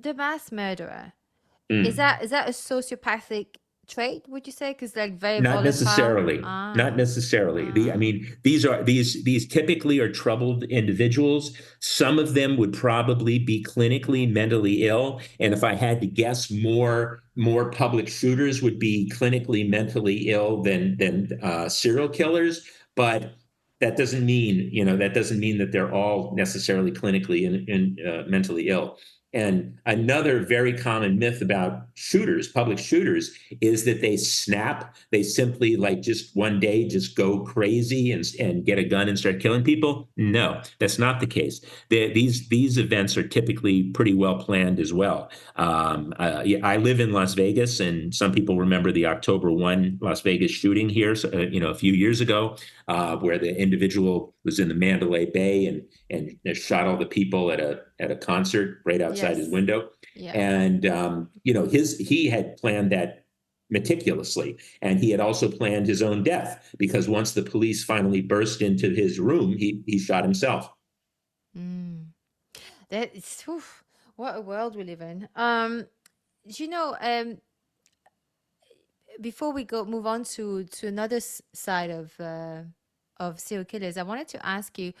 The mass murderer, is Mm. that a sociopathic trait, would you say? Because like very Not volatile. necessarily. Not Ah, necessarily. I ah. mean, these typically are troubled individuals. Some of them would probably be clinically mentally ill, and if I had to guess, more public shooters would be clinically mentally ill than serial killers. But that doesn't mean that they're all necessarily clinically and mentally ill. And another very common myth about shooters, public shooters, is that they snap. They simply like just one day just go crazy and get a gun and start killing people. No, that's not the case. These events are typically pretty well planned as well. Yeah, I live in Las Vegas, and some people remember the October 1 Las Vegas shooting here, so, a few years ago, where the individual was in the Mandalay Bay and shot all the people at a concert right outside his Yes. window. Yeah. And he had planned that meticulously, and he had also planned his own death because once the police finally burst into his room, he shot himself. Mm. That is, oof, what a world we live in. Do you know, before we go move on to another side of serial killers, I wanted to ask you,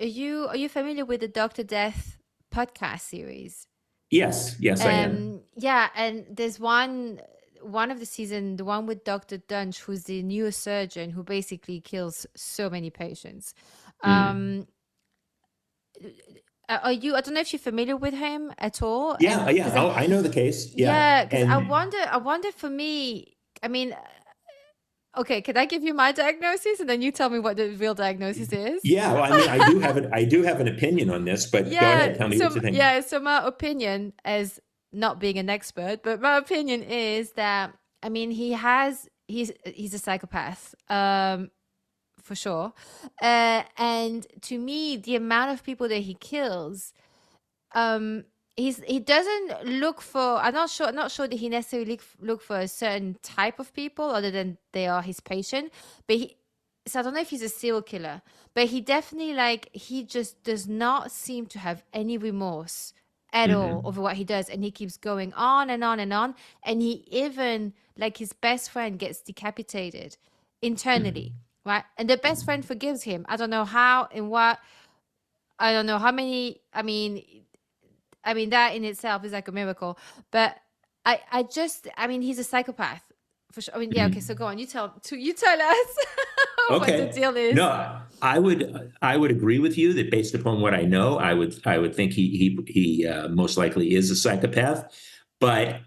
are you familiar with the Dr. Death podcast series? Yes, I am. Yeah, and there's one of the season, the one with Dr. Dunch, who's the neurosurgeon who basically kills so many patients. Mm. Um, are you? I don't know if you're familiar with him at all, Yeah, and yeah. because Oh, I know the case. Yeah, yeah, because I and wonder, I wonder for me. I mean, okay, can I give you my diagnosis and then you tell me what the real diagnosis is? yeah. Well, I mean, I do have an opinion on this, but go Yeah, ahead. Tell me what so you think. yeah, so my opinion, as not being an expert, but my opinion is that, I mean, he's a psychopath, for sure. And to me, the amount of people that he kills, um he doesn't look for, I'm not sure that he necessarily look for a certain type of people other than they are his patient, but so I don't know if he's a serial killer, but he definitely, like, he just does not seem to have any remorse at all Hmm. over what he does, and he keeps going on and on and on, and he even, like, his best friend gets decapitated internally, Hmm. right, and the best friend forgives him. I don't know how and what, I don't know how many, I mean, that in itself is like a miracle. But I mean, he's a psychopath for sure. I mean, yeah, okay, so Hmm. go on. You tell us what the Okay. deal is. No, I would agree with you that based upon what I know, I would think he most likely is a psychopath, but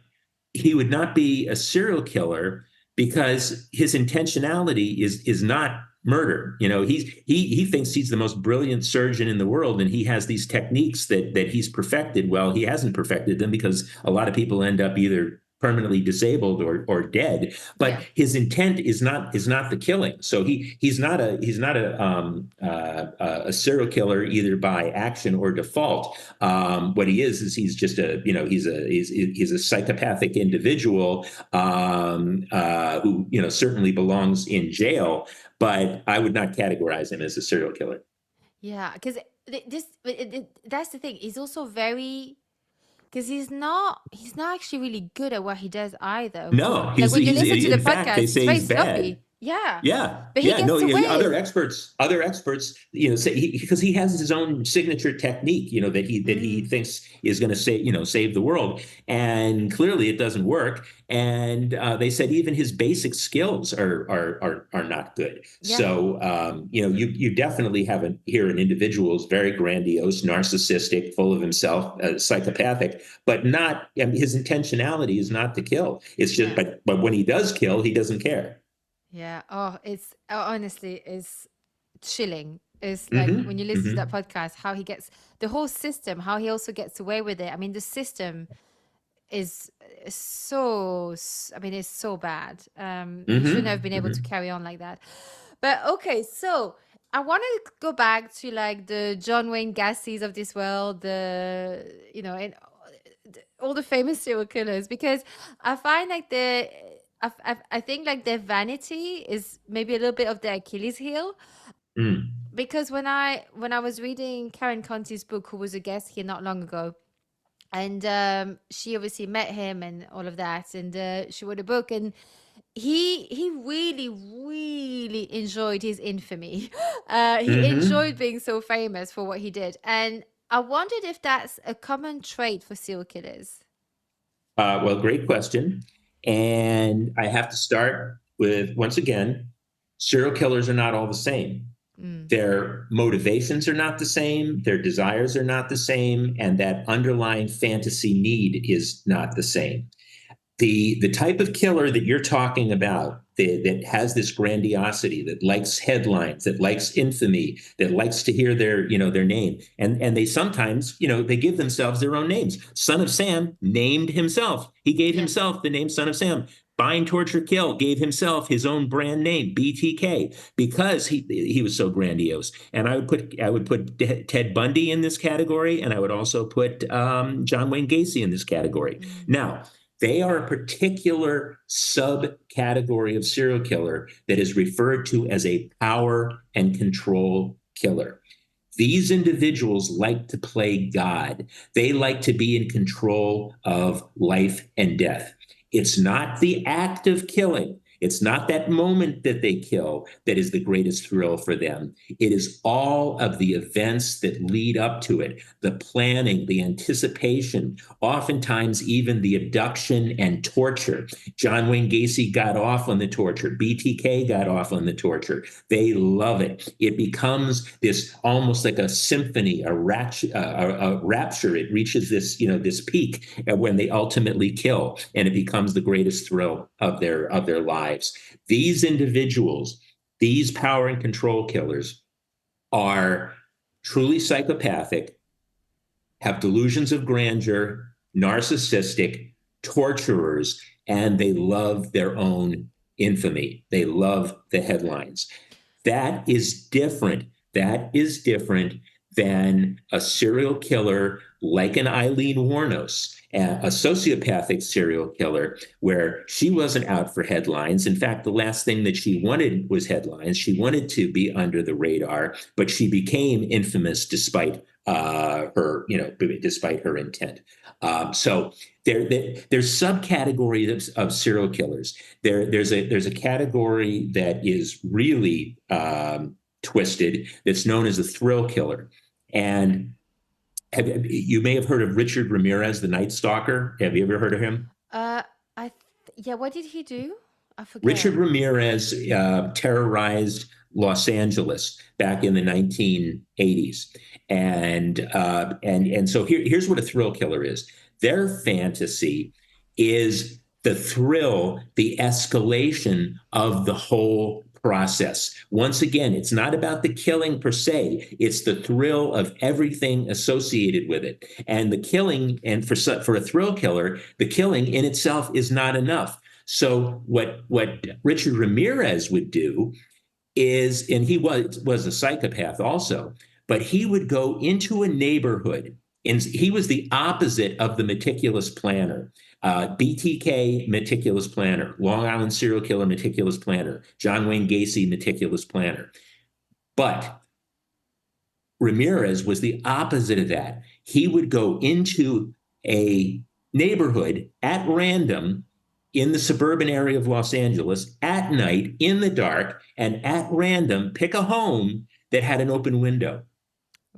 he would not be a serial killer because his intentionality is not murder. He thinks he's the most brilliant surgeon in the world, and he has these techniques that he's perfected. Well, he hasn't perfected them because a lot of people end up either permanently disabled or dead. But Yeah. his intent is not the killing. So he's not a serial killer either by action or default. What he is he's just he's a psychopathic individual who certainly belongs in jail, but I would not categorize him as a serial killer. Yeah, because that's the thing. He's also very, because he's not actually really good at what he does either. No, Like he's when you he's listen to the in fact they podcast, he's say very he's bad. sloppy. Yeah, Yeah, but he yeah, no, gets yeah, away. other experts, say because he has his own signature technique, that he Mm, thinks is going to save the world, and clearly it doesn't work. And they said even his basic skills are not good. yeah, So you definitely have an individual who's very grandiose, narcissistic, full of himself, psychopathic, but not. I mean, his intentionality is not to kill. It's just, yeah. but when he does kill, he doesn't care. Yeah. Oh, it's honestly it's chilling. It's like when you Hmm. listen to that Hmm. podcast, how he gets the whole system, how he also gets away with it. I mean, the system is I mean, it's so bad. He shouldn't have Hmm. been able to Hmm. carry on like that. But okay, so I want to go back to like the John Wayne Gacy's of this world, and all the famous serial killers, because I find like I think like their vanity is maybe a little bit of their Achilles heel, Mm. because when I was reading Karen Conti's book, who was a guest here not long ago, and she obviously met him and all of that, and she wrote a book, and he really really enjoyed his infamy. He enjoyed Hmm. being so famous for what he did, and I wondered if that's a common trait for serial killers. Well, great question. And I have to start with, once again, serial killers are not all the same. Mm. Their motivations are not the same, their desires are not the same, and that underlying fantasy need is not the same. The type of killer that you're talking about, that has this grandiosity, that likes headlines, that likes infamy, that likes to hear their name, and they sometimes, they give themselves their own names. Son of Sam named himself. He gave Yeah. himself the name Son of Sam. Bind, Torture, Kill gave himself his own brand name, BTK, because he was so grandiose. And I would put Ted Bundy in this category, and I would also put John Wayne Gacy in this category. Mm. Now, they are a particular subcategory of serial killer that is referred to as a power and control killer. These individuals like to play God. They like to be in control of life and death. It's not the act of killing. It's not that moment that they kill that is the greatest thrill for them. It is all of the events that lead up to it, the planning, the anticipation, oftentimes even the abduction and torture. John Wayne Gacy got off on the torture. BTK got off on the torture. They love it. It becomes this almost like a symphony, a rapture. It reaches this peak when they ultimately kill, and it becomes the greatest thrill of their lives. These individuals, these power and control killers, are truly psychopathic, have delusions of grandeur, narcissistic, torturers, and they love their own infamy. They love the headlines. That is different. That is different than a serial killer like an Eileen Warnos, a sociopathic serial killer, where she wasn't out for headlines. In fact, the last thing that she wanted was headlines. She wanted to be under the radar, but she became infamous despite her intent. So there's subcategories of serial killers. There's a category that is really twisted, that's known as a thrill killer. And you may have heard of Richard Ramirez, the Night Stalker. Have you ever heard of him? Uh, yeah. What did he do? I Richard forget. Ramirez terrorized Los Angeles back in the 1980s, and so here's what a thrill killer is. Their fantasy is the thrill, the escalation of the whole process. Once again, it's not about the killing per se; it's the thrill of everything associated with it. And the killing, and for a thrill killer, the killing in itself is not enough. So what Richard Ramirez would do is, and he was a psychopath also, but he would go into a neighborhood, and he was the opposite of the meticulous planner. BTK, meticulous planner. Long Island serial killer, meticulous planner. John Wayne Gacy, meticulous planner. But Ramirez was the opposite of that. He would go into a neighborhood at random in the suburban area of Los Angeles at night in the dark and at random pick a home that had an open window.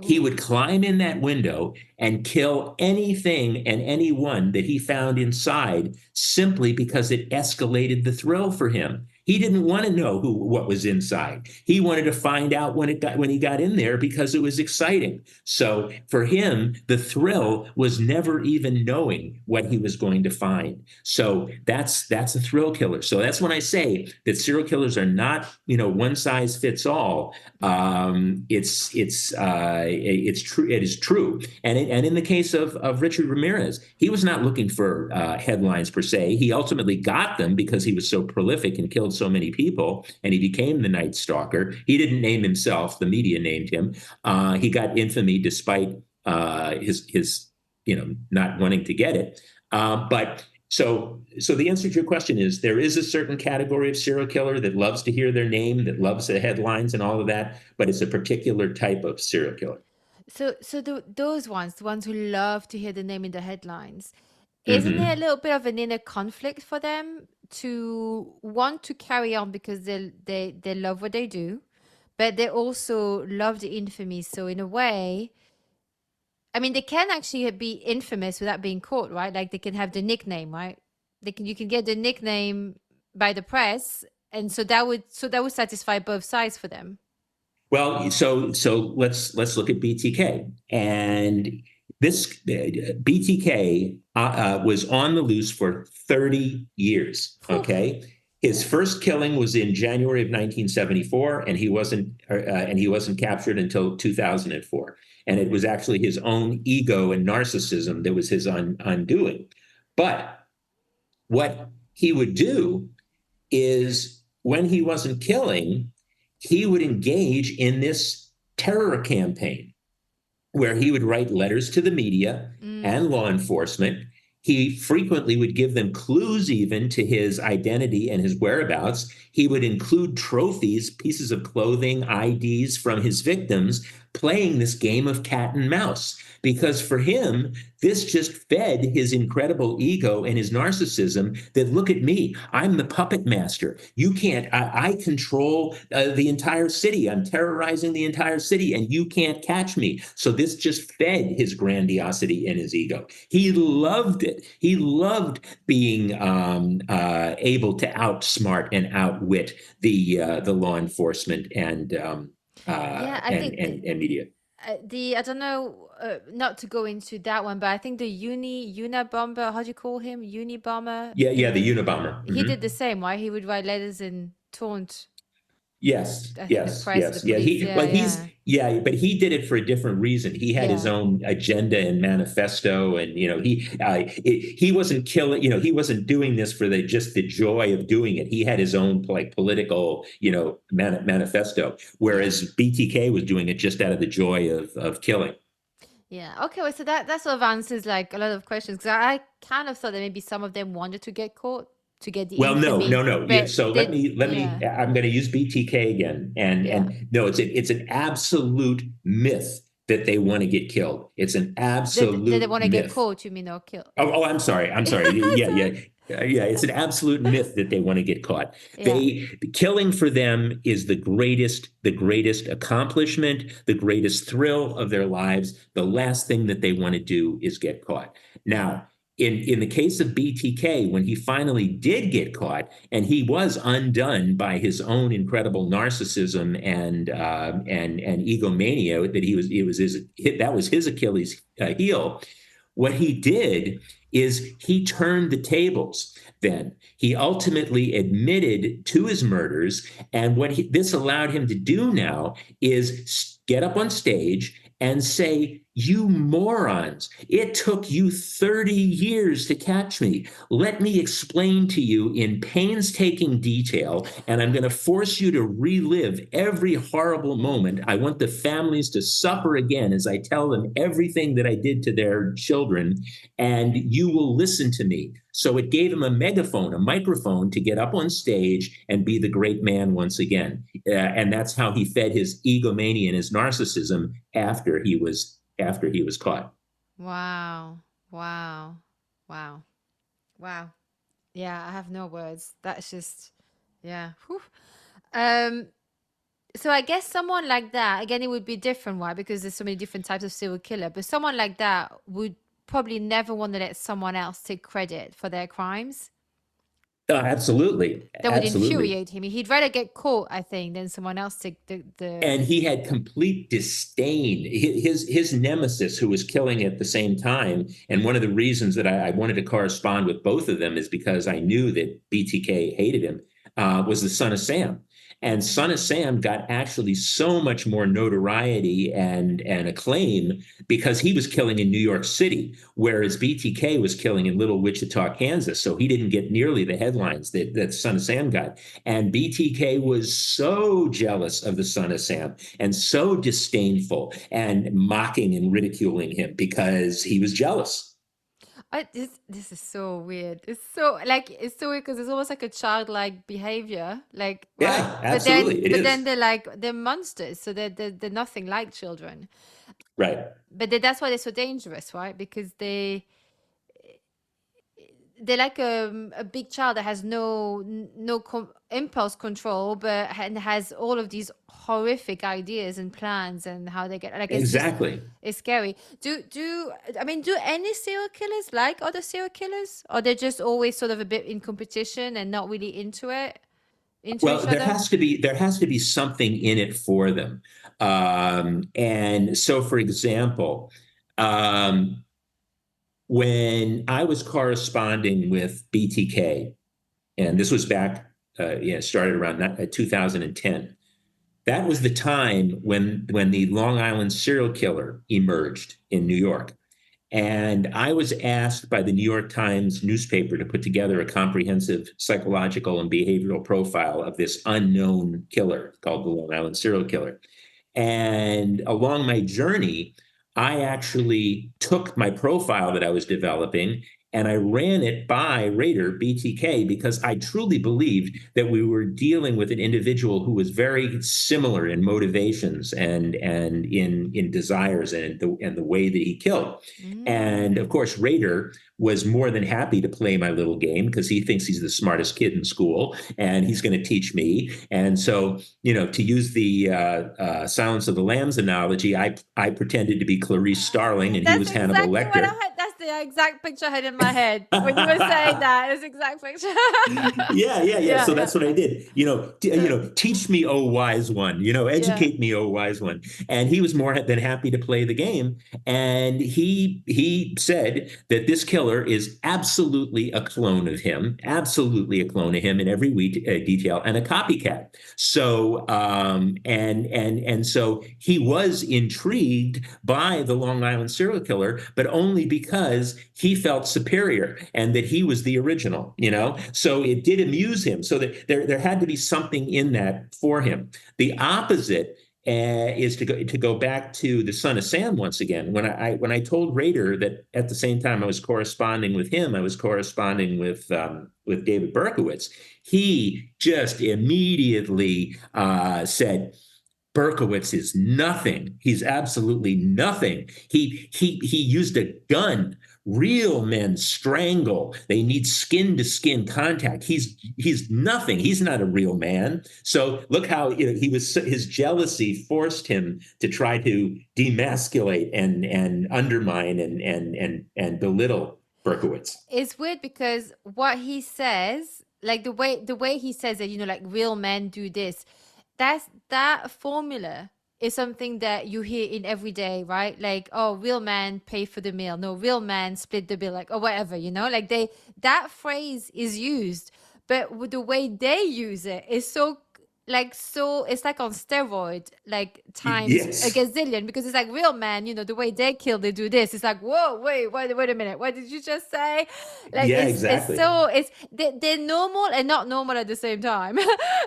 He Ooh. would climb in that window and kill anything and anyone that he found inside simply because it escalated the thrill for him. He didn't want to know what was inside. He wanted to find out when he got in there because it was exciting. So for him, the thrill was never even knowing what he was going to find. So that's a thrill killer. So that's when I say that serial killers are not, one size fits all. It's true. It is true. And in the case of Richard Ramirez, he was not looking for headlines per se. He ultimately got them because he was so prolific and killed so many people, and he became the Night Stalker. He didn't name himself; the media named him. He got infamy despite his not wanting to get it. But so the answer to your question is there is a certain category of serial killer that loves to hear their name, that loves the headlines and all of that, but it's a particular type of serial killer. Those ones, the ones who love to hear the name in the headlines, isn't there a Hmm. little bit of an inner conflict for them to want to carry on because they love what they do, but they also love the infamy. So in a way, I mean, they can actually be infamous without being caught, right? Like they can have the nickname, right? You can get the nickname by the press, and so that would satisfy both sides for them. Well, so let's look at BTK. And this BTK was on the loose for 30 years. Phew. Okay, his first killing was in January of 1974, and he wasn't captured until 2004. And it was actually his own ego and narcissism that was his undoing. But what he would do is when he wasn't killing, he would engage in this terror campaign where he would write letters to the media Mm. and law enforcement. He frequently would give them clues even to his identity and his whereabouts. He would include trophies, pieces of clothing, IDs from his victims, playing this game of cat and mouse. Because for him, this just fed his incredible ego and his narcissism that look at me, I'm the puppet master. You can't, I control the entire city. I'm terrorizing the entire city and you can't catch me. So this just fed his grandiosity and his ego. He loved it. He loved being able to outsmart and outwit the law enforcement Yeah, I think and media. I don't know, not to go into that one, but I think the Unabomber, how do you call him? Unibomber Yeah, the in Unabomber. he Mm-hmm. did the same, right? He would write letters and taunt, Yes, I think, the yes, press or the yes. Yeah, police. Yeah, yeah, but he did it for a different reason. He had his yeah. own agenda and manifesto, and he wasn't killing. He wasn't doing this for the joy of doing it. He had his own like political manifesto, Yeah. whereas BTK was doing it just out of the joy of killing. Yeah. Okay. Well, so that sort of answers like a lot of questions because I kind of thought that maybe some of them wanted to get caught to get the Well, no, no, infamy, no. Yeah, but so let they, me let me. yeah, I'm going to use BTK again, yeah, and no, it's an absolute myth that they want to get killed. It's an they absolute want to get myth. caught, you mean, or killed? I'm sorry. I'm sorry. Yeah, Sorry. yeah. Yeah, it's an absolute myth that they want to get caught. Yeah. They Killing for them is the greatest accomplishment, the greatest thrill of their lives. The last thing that they want to do is get caught. Yeah. Now, in the case of BTK, when he finally did get caught, and he was undone by his own incredible narcissism and egomania, that that was his Achilles heel. What he did is he turned the tables. Then he ultimately admitted to his murders, and this allowed him to do now is get up on stage and say, "You morons, it took you 30 years to catch me. Let me explain to you in painstaking detail, and I'm going to force you to relive every horrible moment. I want the families to suffer again as I tell them everything that I did to their children, and you will listen to me." So it gave him a megaphone, a microphone to get up on stage and be the great man once again. And that's how he fed his egomania and his narcissism after he was caught. Wow. Wow. Wow. Wow. Yeah, I have no words. That's just, yeah. Whew. Um, so I guess someone like that, again, it would be different, why? Because there's so many different types of serial killer. But someone like that would probably never want to let someone else take credit for their crimes. Absolutely, That would absolutely. infuriate him. He'd rather get caught, I think, than someone else take And he had complete disdain. His nemesis, who was killing at the same time, and one of the reasons that I wanted to correspond with both of them is because I knew that BTK hated him, was the Son of Sam. And Son of Sam got actually so much more notoriety and acclaim because he was killing in New York City, whereas BTK was killing in Little Wichita, Kansas. So he didn't get nearly the headlines that Son of Sam got. And BTK was so jealous of the Son of Sam and so disdainful and mocking and ridiculing him because he was jealous. this is so weird. It's so like it's so weird because it's almost like a childlike behavior, like right. Yeah, But absolutely. It then is. they're like they're monsters, so they're nothing like children. Right. But that's why they're so dangerous, right? Because they're like a big child that has no impulse control, but and has all of these horrific ideas and plans and how they get like it's just Exactly. it's scary. I mean do any serial killers like other serial killers, or they're just always sort of a bit in competition and not really into Well, each other? there has to be something in it for them. And so, for example, um, when I was corresponding with BTK, and this was back, started around 2010. That was the time when the Long Island serial killer emerged in New York. And I was asked by the New York Times newspaper to put together a comprehensive psychological and behavioral profile of this unknown killer called the Long Island serial killer. And along my journey, I actually took my profile that I was developing and I ran it by Rater BTK because I truly believed that we were dealing with an individual who was very similar in motivations and in desires and the way that he killed. And of Mm. course, Rader was more than happy to play my little game because he thinks he's the smartest kid in school and he's going to teach me. And so, to use the Silence of the Lambs analogy, I pretended to be Clarice Starling and he That's was Hannibal exactly what I Lecter. had. That's the exact picture I had in my head when you were saying that. It's exact picture. Yeah. Yeah, So yeah. that's what I did. Teach me, oh wise one. Yeah. Educate me, oh wise one. And he was more than happy to play the game. And he said that this killer is absolutely a clone of him, absolutely a clone of him in every detail, and a copycat. So and so he was intrigued by the Long Island serial killer, but only because he felt superior and that he was the original. So it did amuse him. So that there had to be something in that for him. The opposite is to go back to the Son of Sam once again. When I told Rader that at the same time I was corresponding with him, I was corresponding with David Berkowitz. He just immediately said, Berkowitz is nothing. He's absolutely nothing. He used a gun. Real men strangle. They need skin to skin contact. He's nothing. He's not a real man. So look how he was. His jealousy forced him to try to demasculate and undermine and belittle Berkowitz. It's weird because what he says, like the way he says it, like real men do this. That formula is something that you hear in every day, right? Like, oh, real man pay for the meal. No, real man split the bill, like, or whatever, like that phrase is used, but with the way they use it is so it's like on steroid, like times a Yes. gazillion, because it's like real man, the way they kill, they do this. It's like, whoa, wait a minute, what did you just say? Like Yeah. it's Exactly. so it's they're normal and not normal at the same time.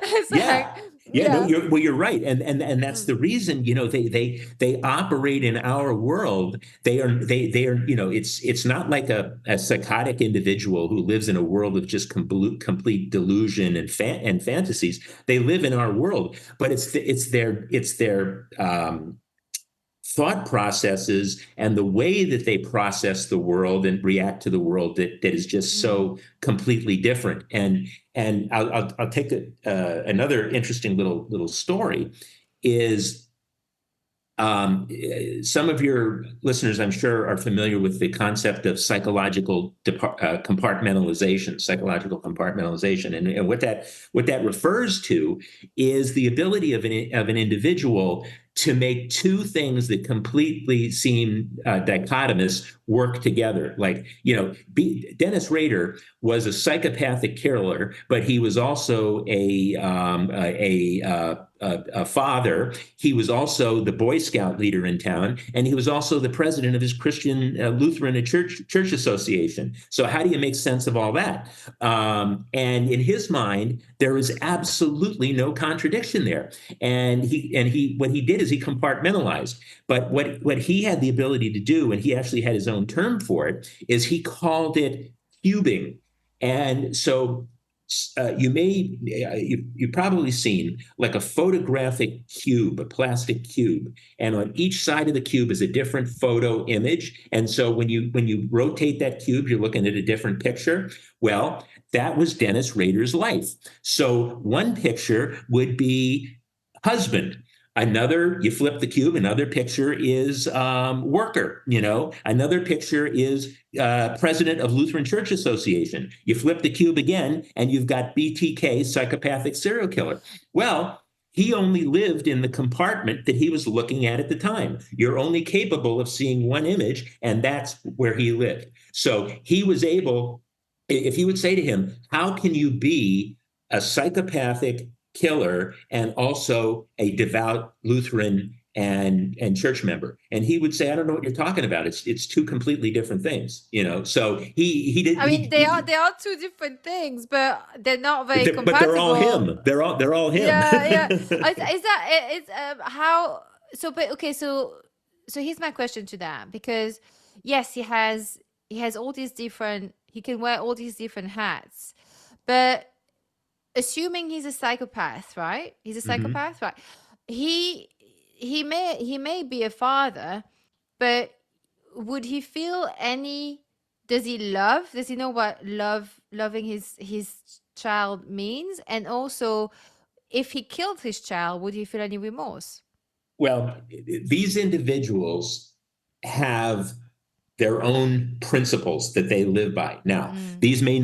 It's like, Yeah. Yeah, no, yeah. you're right, and that's Mm. the reason. They operate in our world. They are it's not like a psychotic individual who lives in a world of just complete delusion and fantasies. They live in our world, but it's their thought processes and the way that they process the world and react to the world that is just Mm. so completely different. And I'll take another interesting little story is some of your listeners, I'm sure, are familiar with the concept of psychological compartmentalization, and what that refers to is the ability of an individual to make two things that completely seem dichotomous work together. Like, Dennis Rader was a psychopathic killer, but he was also a father. He was also the Boy Scout leader in town, and he was also the president of his Christian Lutheran Church Association. So how do you make sense of all that? And in his mind, there is absolutely no contradiction there. And he what he did is he compartmentalized. But what he had the ability to do, and he actually had his own term for it, is he called it cubing. And so you've probably seen like a photographic cube, a plastic cube, and on each side of the cube is a different photo image. And so when you rotate that cube, you're looking at a different picture. Well, that was Dennis Rader's life. So one picture would be husband. Another, you flip the cube, another picture is worker, another picture is president of Lutheran Church Association. You flip the cube again, and you've got BTK, psychopathic serial killer. Well, he only lived in the compartment that he was looking at the time. You're only capable of seeing one image, and that's where he lived. So he was able, if you would say to him, how can you be a psychopathic killer and also a devout Lutheran and church member? And he would say, I don't know what you're talking about. It's two completely different things, So he did. I mean, they are two different things, but they're not very but they're all compatible. him. They're all him. Yeah, yeah. Is that it's how? So, but okay. So here's my question to that, because yes, he has all these different. He can wear all these different hats, but assuming he's a psychopath, right? He's a Mhm. psychopath, right? He he may be a father, but would he feel any? Does he love? Does he know what loving his child means? And also, if he killed his child, would he feel any remorse? Well, these individuals have their own principles that they live by. Now, Mm. this may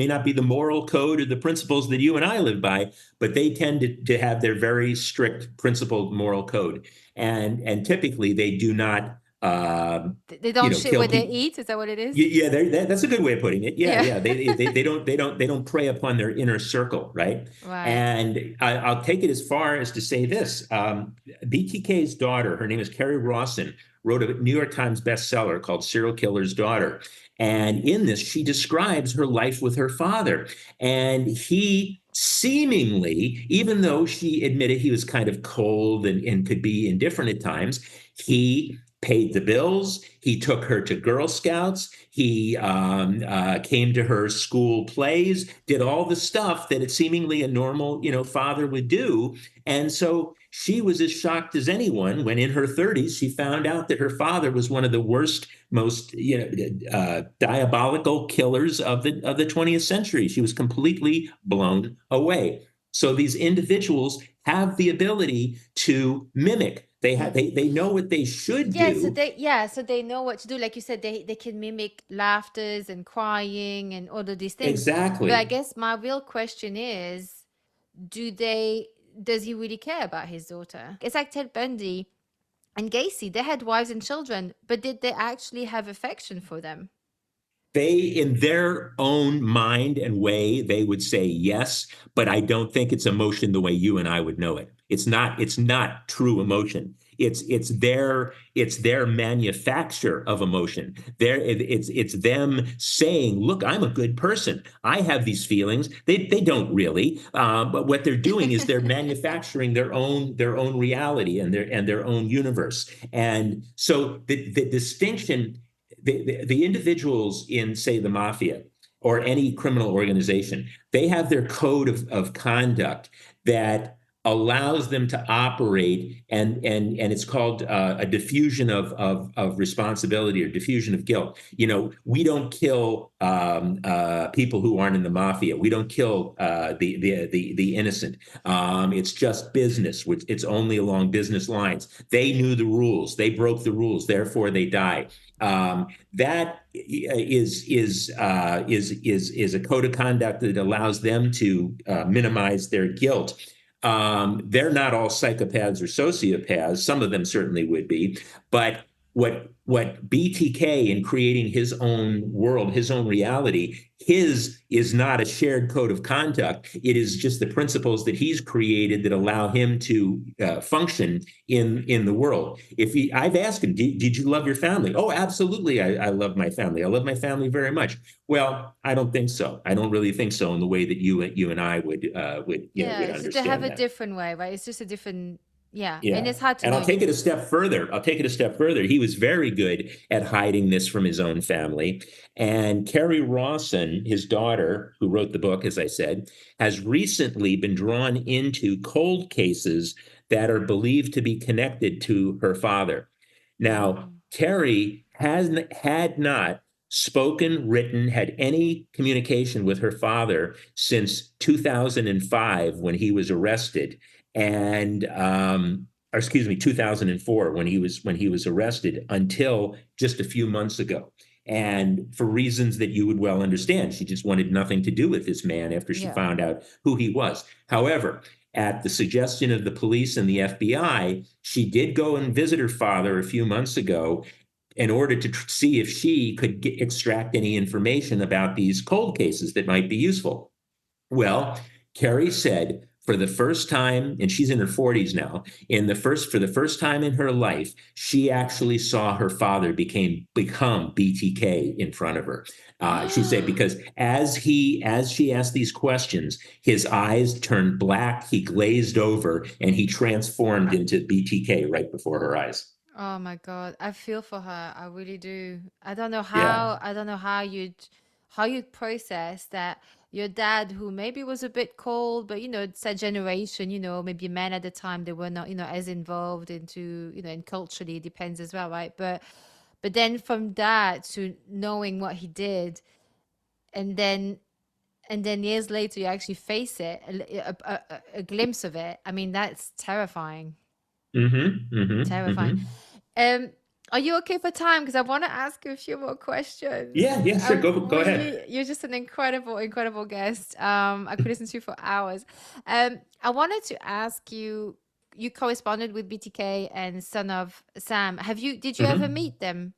not be the moral code or the principles that you and I live by, but they tend to have their very strict principled moral code. And typically they do not They don't shit kill what they people. eat. Is that what it is? Yeah, that's a good way of putting it. Yeah, Yeah. yeah. They don't prey upon their inner circle, right? Right. And I'll take it as far as to say this: BTK's daughter, her name is Carrie Rawson, wrote a New York Times bestseller called "Serial Killer's Daughter," and in this, she describes her life with her father, and he seemingly, even though she admitted he was kind of cold and could be indifferent at times, he paid the bills. He took her to Girl Scouts. He came to her school plays, did all the stuff that it seemingly a normal, father would do. And so she was as shocked as anyone when in her 30s, she found out that her father was one of the worst, most, diabolical killers of the 20th century. She was completely blown away. So these individuals have the ability to mimic. They know what they should Yeah, so do. they know what to do. Like you said, they can mimic laughters and crying and all of these things. But I Exactly. guess my real question is, does he really care about his daughter? It's like Ted Bundy and Gacy. They had wives and children, but did they actually have affection for them? They, in their own mind and way, they would say yes, but I don't think it's emotion the way you and I would know it. It's not true emotion. It's their manufacture of emotion. It's them saying, "Look, I'm a good person. I have these feelings." They don't really, but what they're doing is they're manufacturing their own reality and their own universe. And so the distinction, the individuals in, say, the mafia or any criminal organization, they have their code of conduct that allows them to operate, and it's called a diffusion of responsibility or diffusion of guilt. We don't kill people who aren't in the mafia. We don't kill the innocent. It's just business, which it's only along business lines. They knew the rules. They broke the rules. Therefore, they die. That is a code of conduct that allows them to minimize their guilt. They're not all psychopaths or sociopaths. Some of them certainly would be, but what BTK in creating his own world, his own reality, his is not a shared code of conduct. It is just the principles that he's created that allow him to function in the world. I've asked him, did you love your family? Oh, absolutely. I love my family. I love my family very much. Well, I don't think so. I don't really think so in the way that you and I would Yeah, so they have understand a that. different way, right? It's just a different, yeah, and Yeah. it's hard to And I'll know. take it a step further. I'll take it a step further. He was very good at hiding this from his own family. And Carrie Rawson, his daughter, who wrote the book, as I said, has recently been drawn into cold cases that are believed to be connected to her father. Now, Mm, Carrie had not spoken, written, had any communication with her father since 2005 when he was arrested, and or excuse me, 2004 when he was arrested, until just a few months ago. And for reasons that you would well understand, she just wanted nothing to do with this man after she yeah, found out who he was. However, at the suggestion of the police and the FBI, she did go and visit her father a few months ago in order to see if she could extract any information about these cold cases that might be useful. Well, Carrie said for the first time, and she's in her 40s now, for the first time in her life, she actually saw her father become BTK in front of her. She said yeah. because as she asked these questions, his eyes turned black, he glazed over, and he transformed into BTK right before her eyes. Oh my God, I feel for her. I really do. Yeah. I don't know how you'd process that your dad, who maybe was a bit cold, but it's that generation, maybe men at the time they were not, as involved into, and culturally it depends as well, right? But then from that to knowing what he did, and then years later you actually face it, a glimpse of it. I mean, that's terrifying. Mm-hmm. Mm-hmm. Terrifying. Mm-hmm. Um, are you okay for time? Because I want to ask you a few more questions. Yeah. Yeah. Sure. Go ahead. You're just an incredible, incredible guest. I could listen to you for hours. I wanted to ask you, you corresponded with BTK and Son of Sam. Did you ever Mm-hmm. meet them?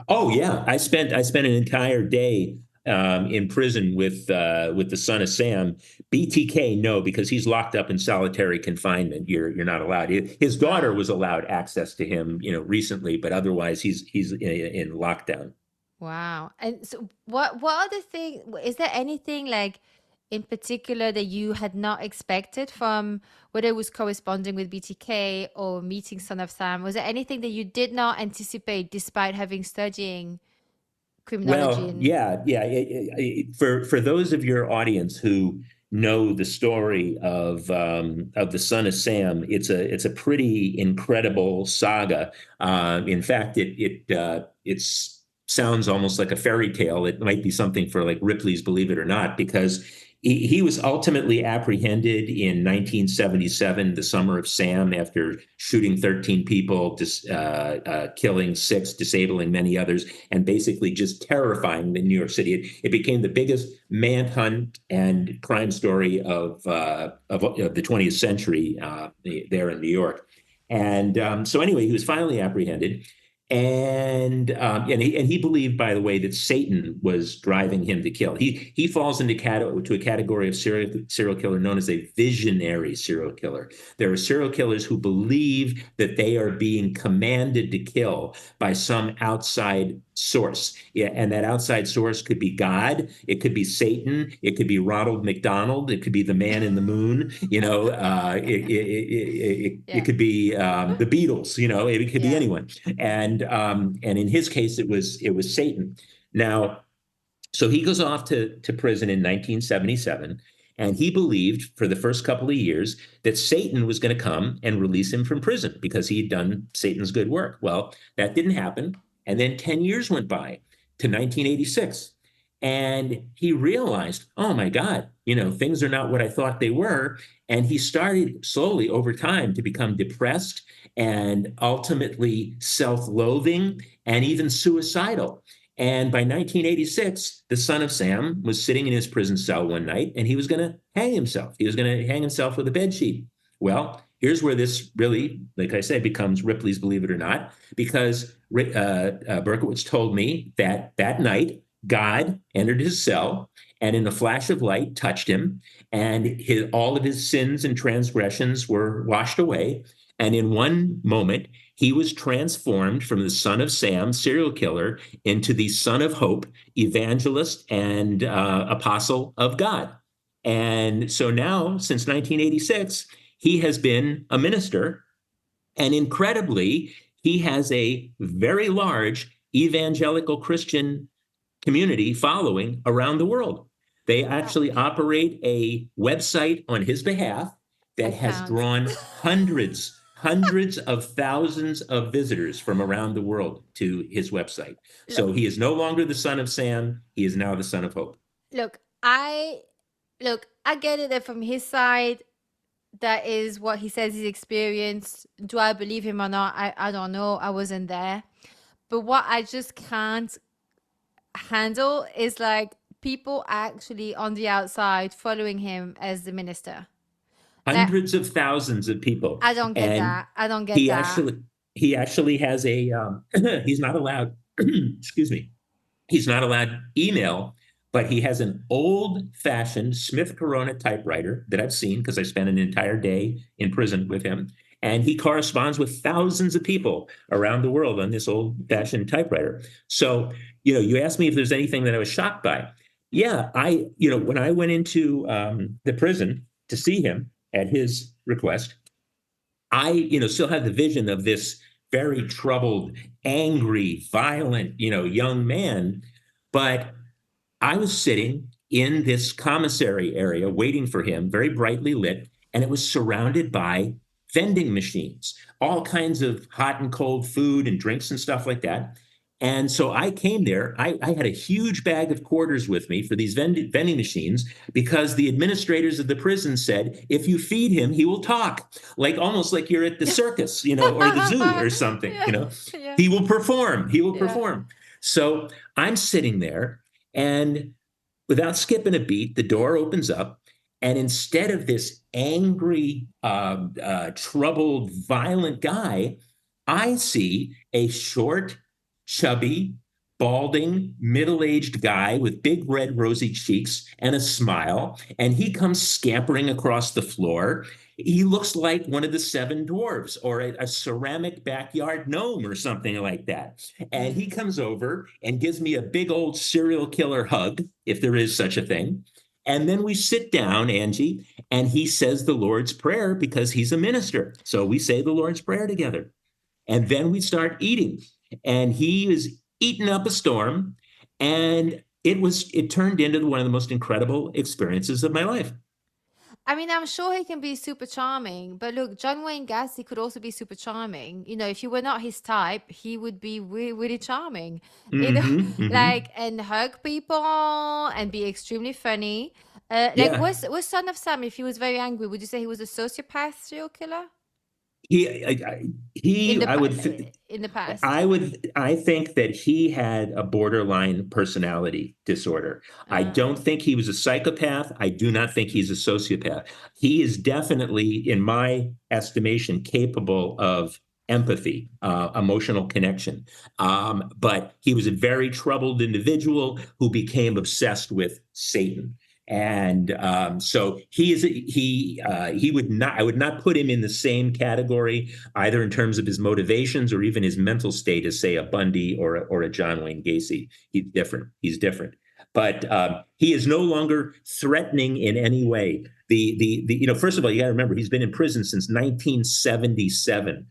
Oh yeah, I spent an entire day in prison with the son of Sam. BTK, no, because he's locked up in solitary confinement. You're not allowed. His daughter Wow. was allowed access to him, recently, but otherwise he's in lockdown. Wow. And so what other thing is there anything like in particular that you had not expected from whether it was corresponding with BTK or meeting Son of Sam? Was there anything that you did not anticipate despite having studying criminology Well, and yeah, yeah. For those of your audience who know the story of the Son of Sam, it's a pretty incredible saga. In fact, it sounds almost like a fairy tale. It might be something for like Ripley's Believe It or Not, because he was ultimately apprehended in 1977, the summer of Sam, after shooting 13 people, killing six, disabling many others, and basically just terrifying the New York City. It became the biggest manhunt and crime story of the 20th century there in New York. And so anyway, he was finally apprehended. And he believed, by the way, that Satan was driving him to kill. He falls into to a category of serial killer known as a visionary serial killer. There are serial killers who believe that they are being commanded to kill by some outside source. Yeah, and that outside source could be God, it could be Satan, it could be Ronald McDonald, it could be the man in the moon, it yeah, could be the Beatles, it could be yeah. anyone. And in his case, it was Satan. Now, so he goes off to prison in 1977. And he believed for the first couple of years that Satan was going to come and release him from prison because he had done Satan's good work. Well, that didn't happen. And then 10 years went by to 1986. And he realized, oh my God, things are not what I thought they were. And he started slowly over time to become depressed and ultimately self-loathing and even suicidal. And by 1986, the son of Sam was sitting in his prison cell one night and he was going to hang himself. He was going to hang himself with a bedsheet. Well, here's where this really, like I said, becomes Ripley's Believe It or Not, because Berkowitz told me that that night, God entered his cell and in a flash of light touched him, and all of his sins and transgressions were washed away. And in one moment, he was transformed from the son of Sam, serial killer, into the son of hope, evangelist and apostle of God. And so now, since 1986, he has been a minister. And incredibly, he has a very large evangelical Christian community following around the world. They actually operate a website on his behalf that has drawn hundreds of thousands of visitors from around the world to his website. So he is no longer the son of Sam. He is now the son of hope. I get it that from his side, that is what he says he's experienced. Do I believe him or not? I don't know. I wasn't there. But what I just can't handle is like people actually on the outside following him as the minister. Hundreds of thousands of people. I don't get that. I don't get that. He actually has a, he's not allowed, excuse me, he's not allowed email, but he has an old-fashioned Smith Corona typewriter that I've seen because I spent an entire day in prison with him. And he corresponds with thousands of people around the world on this old-fashioned typewriter. So, you asked me if there's anything that I was shocked by. Yeah, when I went into the prison to see him at his request, I, still had the vision of this very troubled, angry, violent, young man. But I was sitting in this commissary area waiting for him, very brightly lit, and it was surrounded by vending machines, all kinds of hot and cold food and drinks and stuff like that. And so I came there. I had a huge bag of quarters with me for these vending machines because the administrators of the prison said, if you feed him, he will talk, almost like you're at the circus, or the zoo or something, Yeah. He will perform. He will perform. So I'm sitting there, and without skipping a beat, the door opens up. And instead of this angry, troubled, violent guy, I see a short, chubby, balding, middle-aged guy with big red rosy cheeks and a smile. And he comes scampering across the floor. He looks like one of the seven dwarves or a ceramic backyard gnome or something like that. And he comes over and gives me a big old serial killer hug, if there is such a thing. And then we sit down, Angie, and he says the Lord's Prayer because he's a minister. So we say the Lord's Prayer together. And then we start eating. And he is eating up a storm. And it turned into one of the most incredible experiences of my life. I mean, I'm sure he can be super charming, but look, John Wayne Gacy could also be super charming. If you were not his type, he would be really, really charming. And hug people and be extremely funny. Was Son of Sam, if he was very angry, would you say he was a sociopath serial killer? In the past. I think that he had a borderline personality disorder. I don't think he was a psychopath. I do not think he's a sociopath. He is definitely, in my estimation, capable of empathy, emotional connection. But he was a very troubled individual who became obsessed with Satan. And so I would not put him in the same category, either in terms of his motivations or even his mental state as, say, a Bundy or a John Wayne Gacy. He's different. But he is no longer threatening in any way. First of all, you got to remember, he's been in prison since 1977.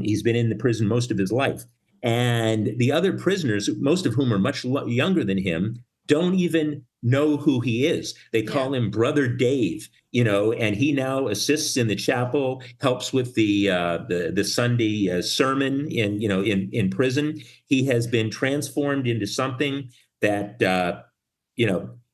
He's been in the prison most of his life. And the other prisoners, most of whom are much younger than him, don't even know who he is. They Yeah. call him Brother Dave, and he now assists in the chapel, helps with the Sunday sermon in prison. He has been transformed into something that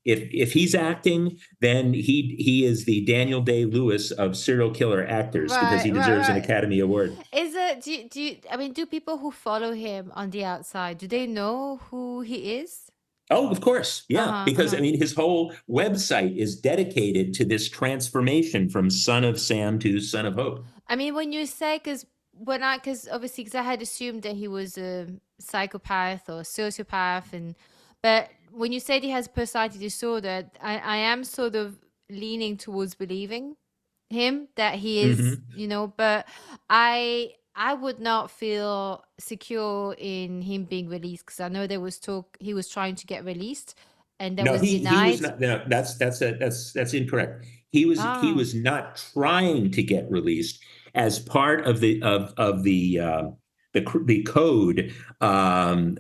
if he's acting, then he is the Daniel Day-Lewis of serial killer actors because he Right, right, deserves an right. Academy Award. Is it, I mean, do people who follow him on the outside, do they know who he is? Oh, of course. Yeah. Uh-huh, Because I uh-huh. mean, his whole website is dedicated to this transformation from son of Sam to son of Hope. I mean, when you say, because obviously, because I had assumed that he was a psychopath or sociopath, but when you said he has personality disorder, I am sort of leaning towards believing him that he is, Hmm. but I would not feel secure in him being released because I know there was talk he was trying to get released and that No, was he was denied. not. No, that's incorrect. He was Ah, not trying to get released as part of the code of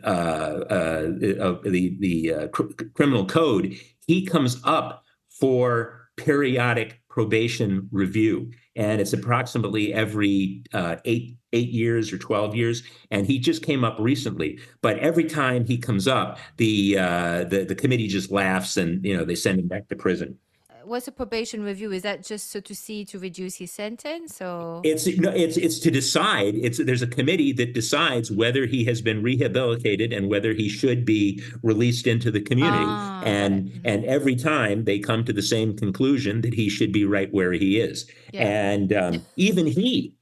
the criminal code. He comes up for periodic probation review, and it's approximately every 8 years or 12 years. And he just came up recently, but every time he comes up, the committee just laughs and they send him back to prison. what's a probation review? Is that just so to see to reduce his sentence or? It's no, it's to decide. There's a committee that decides whether he has been rehabilitated and whether he should be released into the community. Ah, got it. And every time they come to the same conclusion that he should be right where he is. Yeah. And even he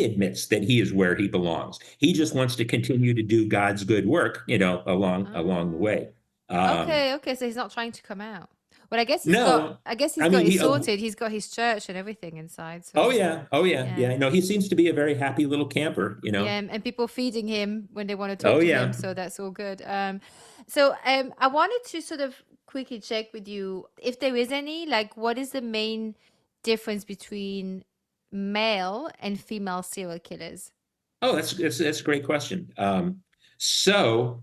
admits that he is where he belongs. He just wants to continue to do God's good work, along the Ah. way. Um, Okay, okay. So he's not trying to come out. Well, I guess he's got. no, I guess he's I got mean it he. sorted. He's got his church and everything inside. Oh So yeah, oh yeah, yeah, yeah. No, he seems to be a very happy little camper. yeah, and people feeding him when they want to talk Oh to him. yeah. So that's all good. So I wanted to sort of quickly check with you if there is any, like, what is the main difference between male and female serial killers? Oh, that's a great question. So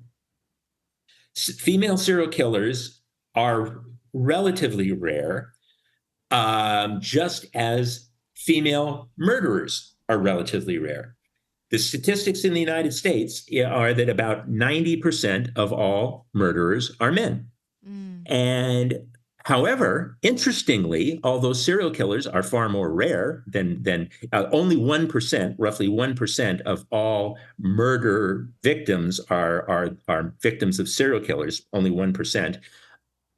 female serial killers are relatively rare, just as female murderers are relatively rare. The statistics in the United States are that about 90% of all murderers are men. Mm. And however, interestingly, although serial killers are far more rare than only 1%, roughly 1% of all murder victims are victims of serial killers, only 1%.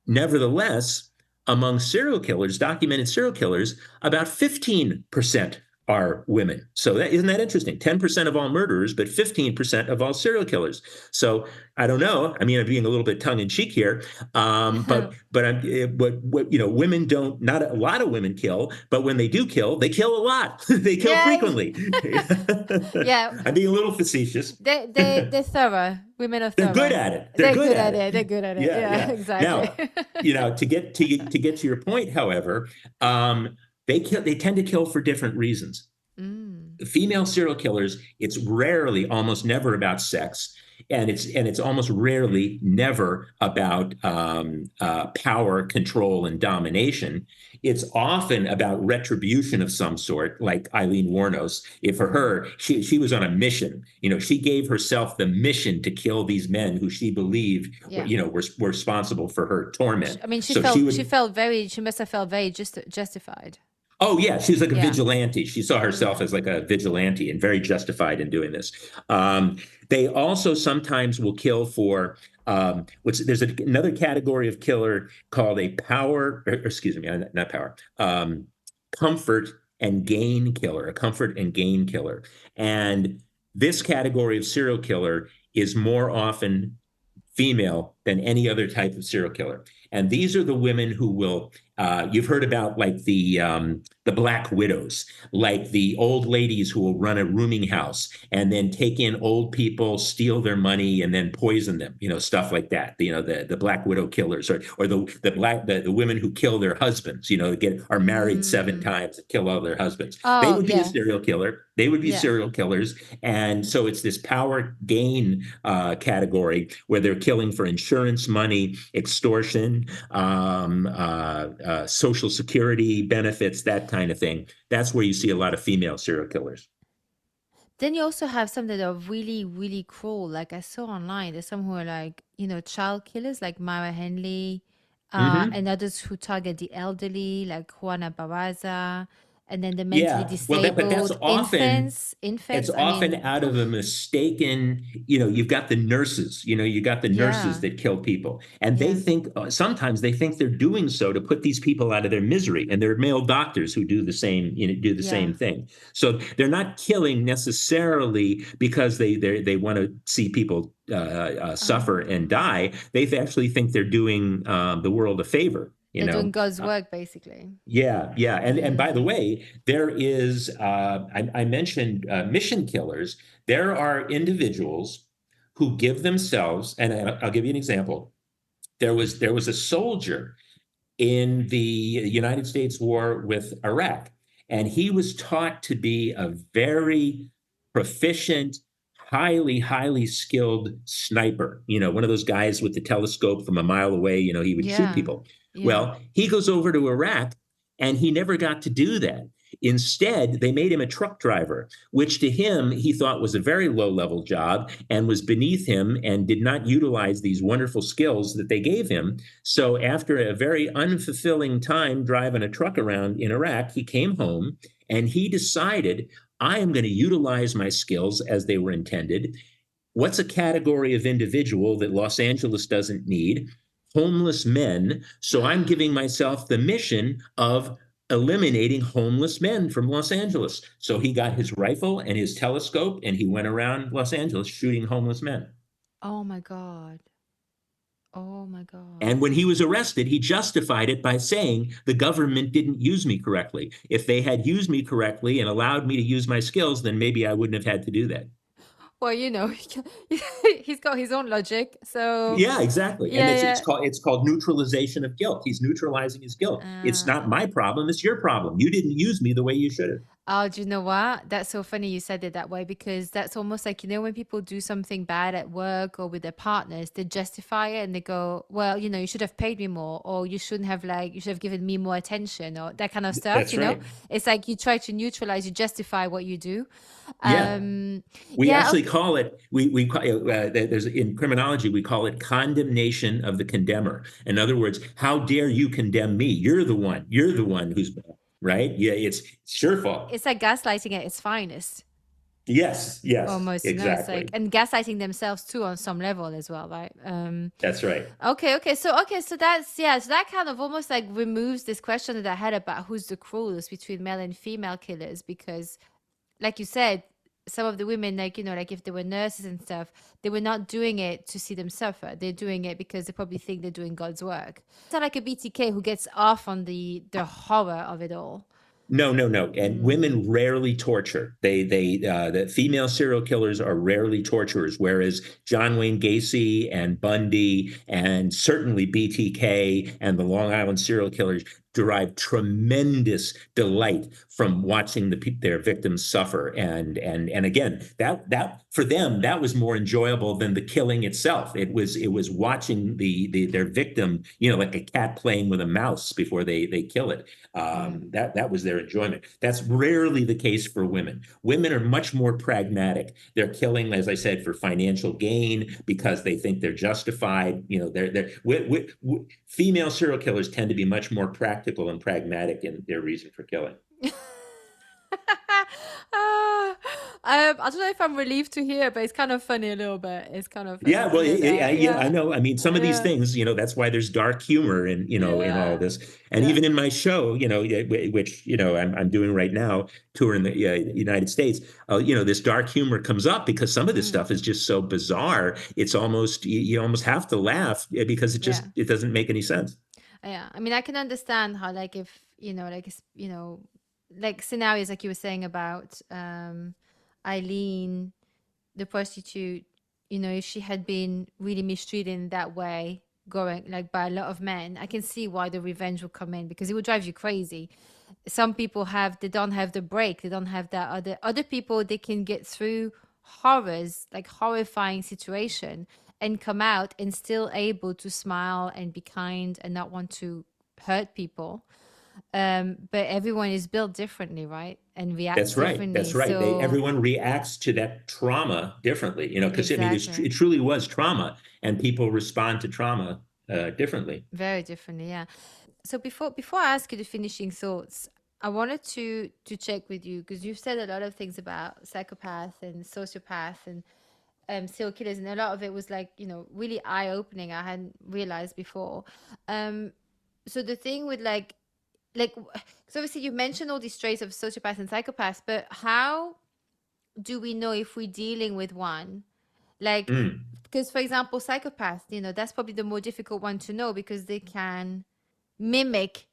Nevertheless, among serial killers, documented serial killers, about 15% are women. So isn't that interesting? 10% of all murderers, but 15% of all serial killers. So I don't know. I mean, I'm being a little bit tongue in cheek here, but women don't. Not a lot of women kill, but when they do kill, they kill a lot. They kill Yeah, frequently. yeah. I'm being a little facetious. They're thorough. Women are They're good thorough. at it. They're They're good good at at it. it. They're good at it. Yeah, Yeah, yeah. exactly. Now, to get to your point, however, they tend to kill for different reasons. Mm. Female serial killers, it's rarely, almost never about sex, and it's almost rarely never about power, control, and domination. It's often about retribution of some sort, like Eileen Wuornos. If for Mm. her, she was on a mission. She gave herself the mission to kill these men who she believed Yeah. were responsible for her torment. I mean, So she she would. felt very, she must have felt very justified. Oh yeah, she's like a Yeah. vigilante. She saw herself Mm. as like a vigilante and very justified in doing this. They also sometimes will kill for there's another category of killer called a power, or excuse me, not power, comfort and gain killer, a comfort and gain killer. And this category of serial killer is more often female than any other type of serial killer. And these are the women who will. You've heard about like the black widows, like the old ladies who will run a rooming house and then take in old people, steal their money, and then poison them. Stuff like that. The black widow killers, or the women who kill their husbands. Are married 7 times and kill all their husbands. They Oh, would be a yeah. serial killer. They would be Yeah. serial killers, and so it's this power gain category where they're killing for insurance money, extortion, social security benefits, that kind of thing. That's where you see a lot of female serial killers. Then you also have some that are really, really cruel. Like I saw online, there's some who are like, child killers, like Mara Henley, and Hmm. others who target the elderly, like Juana Barraza, and then the mentally Yeah, well, but that's disabled, often it's I often mean, out of a mistaken, you've got the nurses, you got the nurses yeah, that kill people. And they yeah, think, sometimes they think they're doing so to put these people out of their misery. And there are male doctors who do the same, do the yeah. same thing. So they're not killing necessarily because they want to see people suffer and Oh, die. They actually think they're doing the world a favor, they're doing God's work, basically. yeah, yeah, and by the Mm. way, there is I mentioned mission killers. There are individuals who give themselves, and I'll give you an example. There was a soldier in the United States war with Iraq. And he was taught to be a very proficient, highly skilled sniper. One of those guys with the telescope from a mile away, he would shoot Yeah, people. yeah. Well, he goes over to Iraq and he never got to do that. Instead, they made him a truck driver, which to him he thought was a very low level job and was beneath him and did not utilize these wonderful skills that they gave him. So after a very unfulfilling time driving a truck around in Iraq, he came home and he decided, I am going to utilize my skills as they were intended. What's a category of individual that Los Angeles doesn't need? Homeless men. So I'm giving myself the mission of eliminating homeless men from Los Angeles. So he got his rifle and his telescope and he went around Los Angeles shooting homeless men. Oh my God. Oh my And God. when he was arrested, he justified it by saying the government didn't use me correctly. If they had used me correctly and allowed me to use my skills, then maybe I wouldn't have had to do that. Well, he's got his own logic. So, Yeah, exactly. And it's yeah, called neutralization of guilt. He's neutralizing his guilt. It's not yeah. my problem, it's your problem. You didn't use me the way you should have. Oh, do you know what? That's so funny you said it that way because that's almost like, when people do something bad at work or with their partners, they justify it and they go, well, you should have paid me more, or you shouldn't have, like, you should have given me more attention, or that kind of stuff, That's right. It's like you try to neutralize, you justify what you do. Yeah. Um, We yeah, actually call it, there's in criminology, we call it condemnation of the condemner. In other words, how dare you condemn me? You're the one who's bad, right? Yeah, it's your fault. it's like gaslighting at its finest. Yes, Almost, it's like, exactly. and gaslighting themselves too on some level as well, right? That's right. Okay, so that's, yeah, so that kind of almost like removes this question that I had about who's the cruelest between male and female killers, because like you said, some of the women, like, like if they were nurses and stuff, they were not doing it to see them suffer. They're doing it because they probably think they're doing God's work. It's not like a BTK who gets off on the horror of it all. No, no, no. And Mm, women rarely torture. The female serial killers are rarely torturers, whereas John Wayne Gacy and Bundy and certainly BTK and the Long Island serial killers derive tremendous delight from watching their victims suffer. And again, that for them, that was more enjoyable than the killing itself. It was watching their victim, like a cat playing with a mouse before they kill it. yeah. That was their enjoyment. That's rarely the case for women. Women are much more pragmatic. They're killing, as I said, for financial gain because they think they're justified. Female serial killers tend to be much more practical and pragmatic in their reason for killing. Ah, I don't know if I'm relieved to hear, but it's kind of funny a little bit. It's kind of funny Yeah, to well, hear that. I Yeah, know. I mean, some of these yeah, things, that's why there's dark humor in all of yeah, this. And yeah. even in my show, which I'm doing right now, tour in the United States, this dark humor comes up because some of this Mm, stuff is just so bizarre. It's almost you almost have to laugh because yeah. it doesn't make any sense. Yeah, I mean, I can understand how, like, if like scenarios like you were saying about Eileen, the prostitute, if she had been really mistreated in that way, going like by a lot of men, I can see why the revenge would come in because it would drive you crazy. Some people they don't have the break, they don't have that. Other people, they can get through horrors, like horrifying situation, and come out and still able to smile and be kind and not want to hurt people. But everyone is built differently, right? And reacts That's right. differently. That's right. So Everyone reacts to that trauma differently, because I mean, exactly. it truly was trauma, and people respond to trauma differently. Very differently, yeah. So before I ask you the finishing thoughts, I wanted to check with you because you've said a lot of things about psychopath and sociopath and serial killers, and a lot of it was like really eye opening. I hadn't realized before. Um, so the thing with like, because obviously you mentioned all these traits of sociopaths and psychopaths, but how do we know if we're dealing with one? Like, Mm. because for example, psychopaths, that's probably the more difficult one to know because they can mimic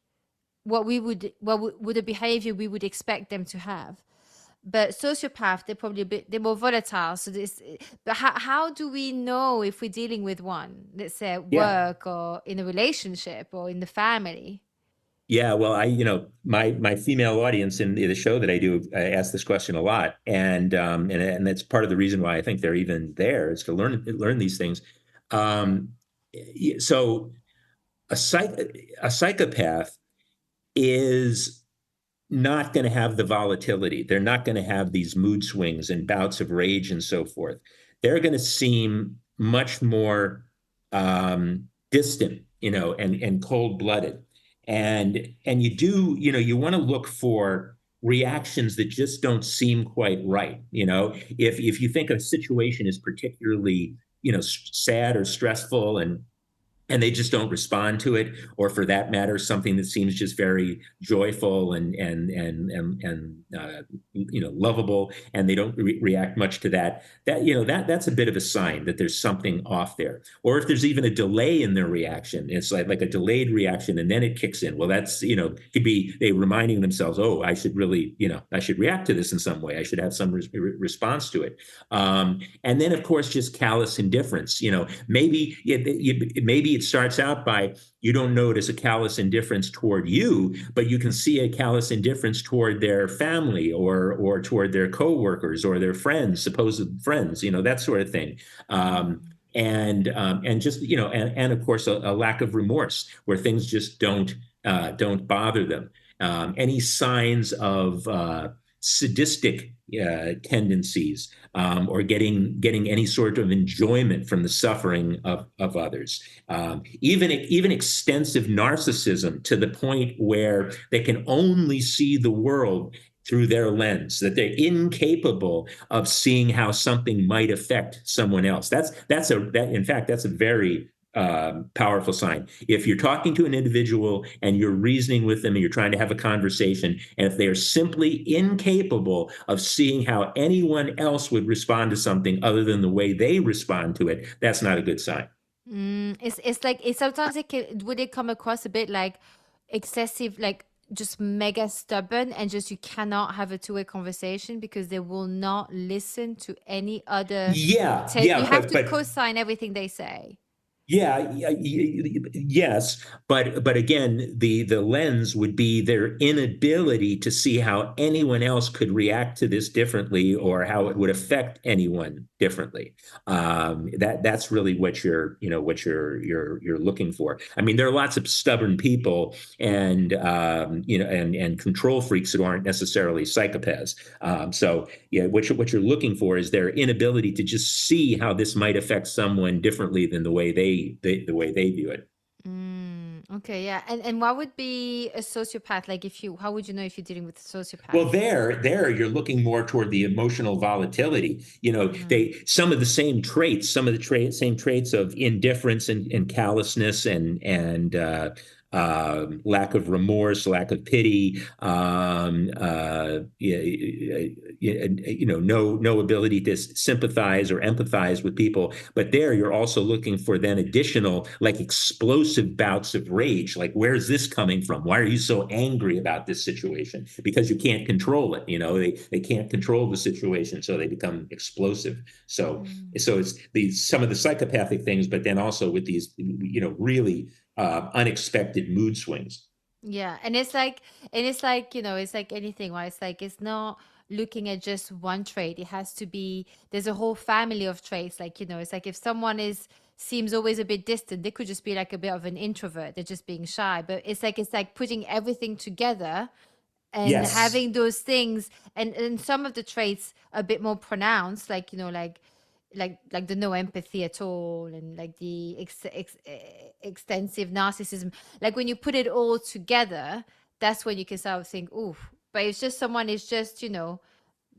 what would a behavior we would expect them to have. But sociopath, they're more volatile. So this, but how do we know if we're dealing with one, let's say at Yeah. work or in a relationship or in the family? Yeah, well, my female audience in the show that I do, I ask this question a lot, and that's part of the reason why I think they're even there is to learn these things. Um, so a a psychopath is not going to have the volatility. They're not going to have these mood swings and bouts of rage and so forth. They're going to seem much more distant, and cold blooded. And you want to look for reactions that just don't seem quite right. If you think a situation is particularly, sad or stressful, and they just don't respond to it, or for that matter, something that seems just very joyful and lovable, and they don't react much to that. That's a bit of a sign that there's something off there. Or if there's even a delay in their reaction, it's like a delayed reaction, and then it kicks in. Well, that's could be they reminding themselves, oh, I should really, I should react to this in some way. I should have some response to it. And then, of course, just callous indifference. Maybe it starts out by you don't notice a callous indifference toward you, but you can see a callous indifference toward their family or toward their coworkers or their friends, supposed friends, that sort of thing. And just and of course a lack of remorse where things just don't bother them. Any signs of sadistic tendencies, or getting any sort of enjoyment from the suffering of others, even extensive narcissism to the point where they can only see the world through their lens, that they're incapable of seeing how something might affect someone else. In fact, that's a very powerful sign. If you're talking to an individual and you're reasoning with them and you're trying to have a conversation, and if they are simply incapable of seeing how anyone else would respond to something other than the way they respond to it, that's not a good sign. It's like sometimes would it come across a bit like excessive, like just mega stubborn, and just you cannot have a two-way conversation because they will not listen to any other Yeah, take. You yeah, have to but co-sign everything they say. yeah, yes, but again, the lens would be their inability to see how anyone else could react to this differently or how it would affect anyone differently. That's really what you're looking for. I mean, there are lots of stubborn people and control freaks who aren't necessarily psychopaths. So yeah, what you're looking for is their inability to just see how this might affect someone differently than the way they view it. Okay, yeah. And what would be a sociopath? Like how would you know if you're dealing with a Well, sociopath? there you're looking more toward the emotional volatility. Mm. Some of the same traits, some of the same traits of indifference and callousness and lack of remorse, lack of pity, no ability to sympathize or empathize with people. But there, you're also looking for then additional, like explosive bouts of rage. Like, where's this coming from? Why are you so angry about this situation? Because you can't control it. They can't control the situation, so they become explosive. So Mm. so it's some of the psychopathic things, but then also with these really unexpected mood swings. Yeah, and it's like it's like anything, right? It's like it's not looking at just one trait. It has to be, there's a whole family of traits. Like, it's like if someone seems always a bit distant, they could just be like a bit of an introvert. They're just being shy. But it's like putting everything together and Yes. having those things, and some of the traits a bit more pronounced, like like the no empathy at all, and like the extensive narcissism. Like when you put it all together, that's when you can start to think, ooh. But it's just someone is just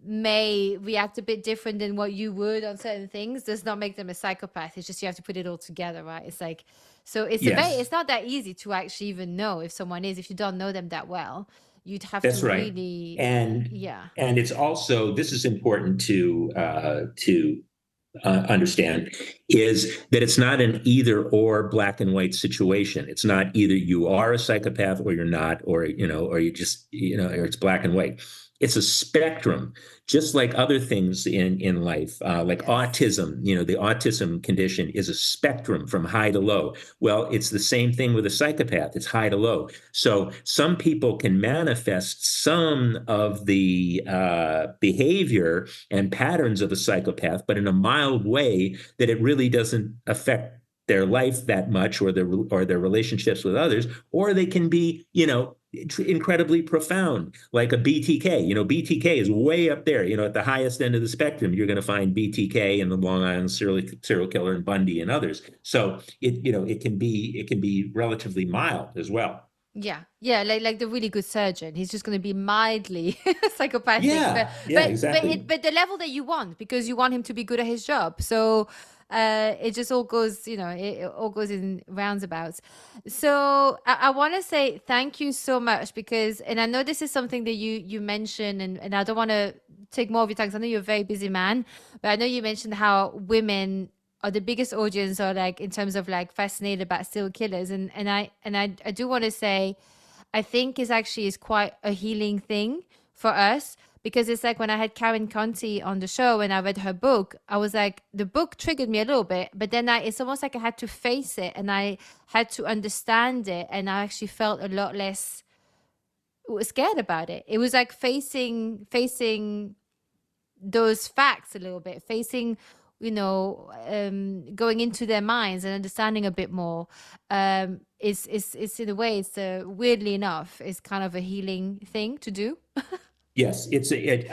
may react a bit different than what you would on certain things, does not make them a psychopath. It's just you have to put it all together, right? It's like, so Yes. it's not that easy to actually even know if someone is, if you don't know them that well. You'd have to That's right. really, And yeah. and it's also, this is important to understand, is that it's not an either or black and white situation. It's not either you are a psychopath or you're not, or or you just or it's black and white. It's a spectrum, just like other things in life, like Yes. autism. The autism condition is a spectrum from high to low. Well, it's the same thing with a psychopath. It's high to low. So some people can manifest some of the behavior and patterns of a psychopath, but in a mild way that it really doesn't affect their life that much, or their relationships with others. Or they can be, incredibly profound, like a BTK. BTK is way up there, at the highest end of the spectrum. You're going to find BTK and the Long Island serial killer and Bundy and others. So it can be relatively mild as well. Yeah, yeah, like the really good surgeon. He's just going to be mildly psychopathic, but Yeah, yeah, exactly. but the level that you want, because you want him to be good at his job. So it just all goes, it all goes in roundabouts. So I want to say thank you so much, because, and I know this is something that you mentioned, and I don't want to take more of your time, 'cause I know you're a very busy man, but I know you mentioned how women are the biggest audience, or like in terms of like fascinated about serial killers, and I do want to say I think is quite a healing thing for us, because it's like when I had Karen Conti on the show and I read her book, I was like, the book triggered me a little bit, but then it's almost like I had to face it and I had to understand it, and I actually felt a lot less scared about it. It was like facing those facts a little bit, facing, going into their minds and understanding a bit more. Is in a way, it's weirdly enough, is kind of a healing thing to do. Yes,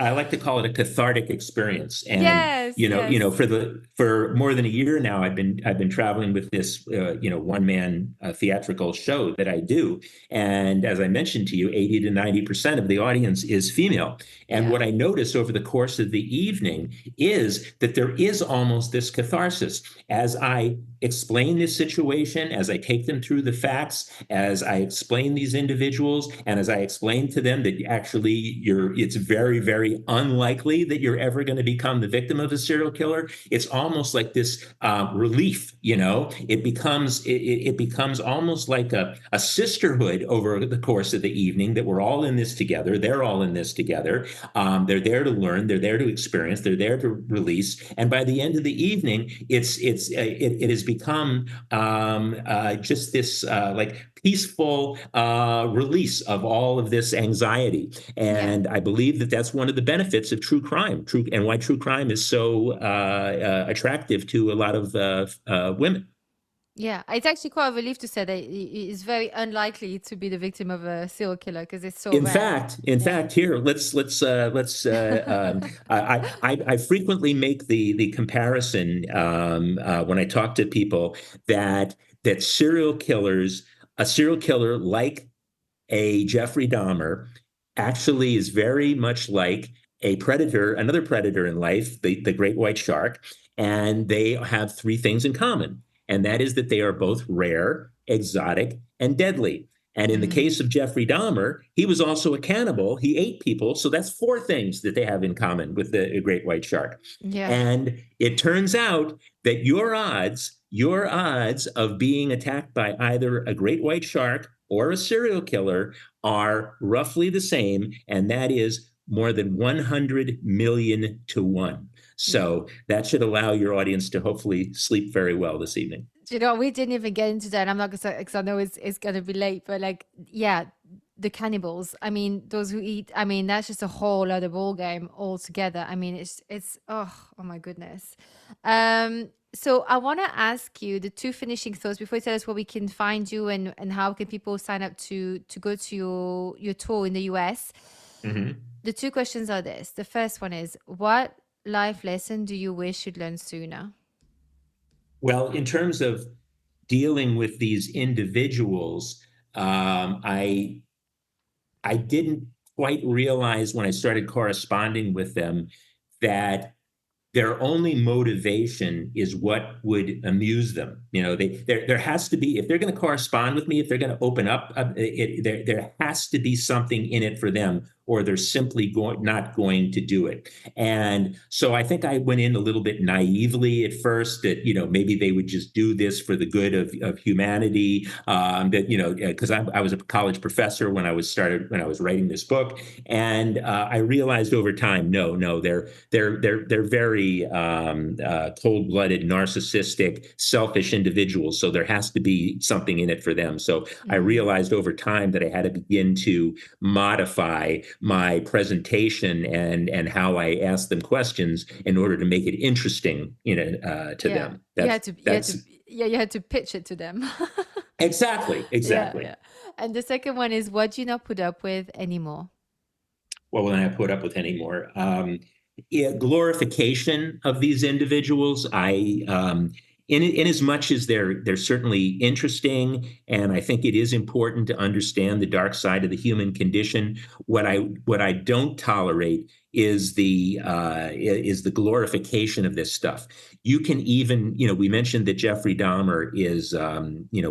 I like to call it a cathartic experience. And Yes, yes. for more than a year now, I've been traveling with this one man theatrical show that I do. And as I mentioned to you, 80 to 90% of the audience is female. And Yeah. what I notice over the course of the evening is that there is almost this catharsis as I explain this situation, as I take them through the facts, as I explain these individuals, and as I explain to them that actually it's very, very unlikely that you're ever going to become the victim of a serial killer. It's almost like this relief. It becomes almost like a sisterhood over the course of the evening, that we're all in this together. They're all in this together. They're there to learn. They're there to experience. They're there to release. And by the end of the evening, it has become just this like peaceful release of all of this anxiety. Yeah. And I believe that that's one of the benefits of true crime, and why true crime is so attractive to a lot of women. Yeah, it's actually quite a relief to say that it's very unlikely to be the victim of a serial killer, because it's so In rare. fact, in Yeah. fact, here let's. I frequently make the comparison when I talk to people that a serial killer like a Jeffrey Dahmer actually is very much like another predator in life, the great white shark, and they have three things in common, and that is that they are both rare, exotic, and deadly. And in the Mm. case of Jeffrey Dahmer, he was also a cannibal. He ate people. So that's four things that they have in common with the great white shark. Yeah. And it turns out that your odds of being attacked by either a great white shark or a serial killer are roughly the same, and that is more than 100 million to one. Yeah. So that should allow your audience to hopefully sleep very well this evening. Do you know, we didn't even get into that. And I'm not gonna say, because I know it's gonna be late, but like, yeah, the cannibals. I mean, those who eat. I mean, that's just a whole other ball game altogether. I mean, it's oh my goodness. So I want to ask you the two finishing thoughts before you tell us where we can find you and how can people sign up to go to your tour in the US. Mhm. The two questions are this. The first one is, what life lesson do you wish you'd learned sooner? Well, in terms of dealing with these individuals, I didn't quite realize when I started corresponding with them that their only motivation is what would amuse them. There has to be, if they're going to correspond with me, if they're going to open up, there has to be something in it for them, or they're simply not going to do it. And so I think I went in a little bit naively at first that, maybe they would just do this for the good of humanity. Because I was a college professor when I was writing this book. And I realized over time, no, they're very cold-blooded, narcissistic, selfish individuals. So there has to be something in it for them. So I realized over time that I had to begin to modify my presentation and how I ask them questions in order to make it interesting, to Yeah. them. You had to yeah, you had to pitch it to them. Exactly, Yeah, exactly. yeah. And the second one is, what do you not put up with anymore? What will I put up with anymore? Yeah, glorification of these individuals. In as much as they're certainly interesting, and I think it is important to understand the dark side of the human condition. What I don't tolerate is the glorification of this stuff. You can even, we mentioned that Jeffrey Dahmer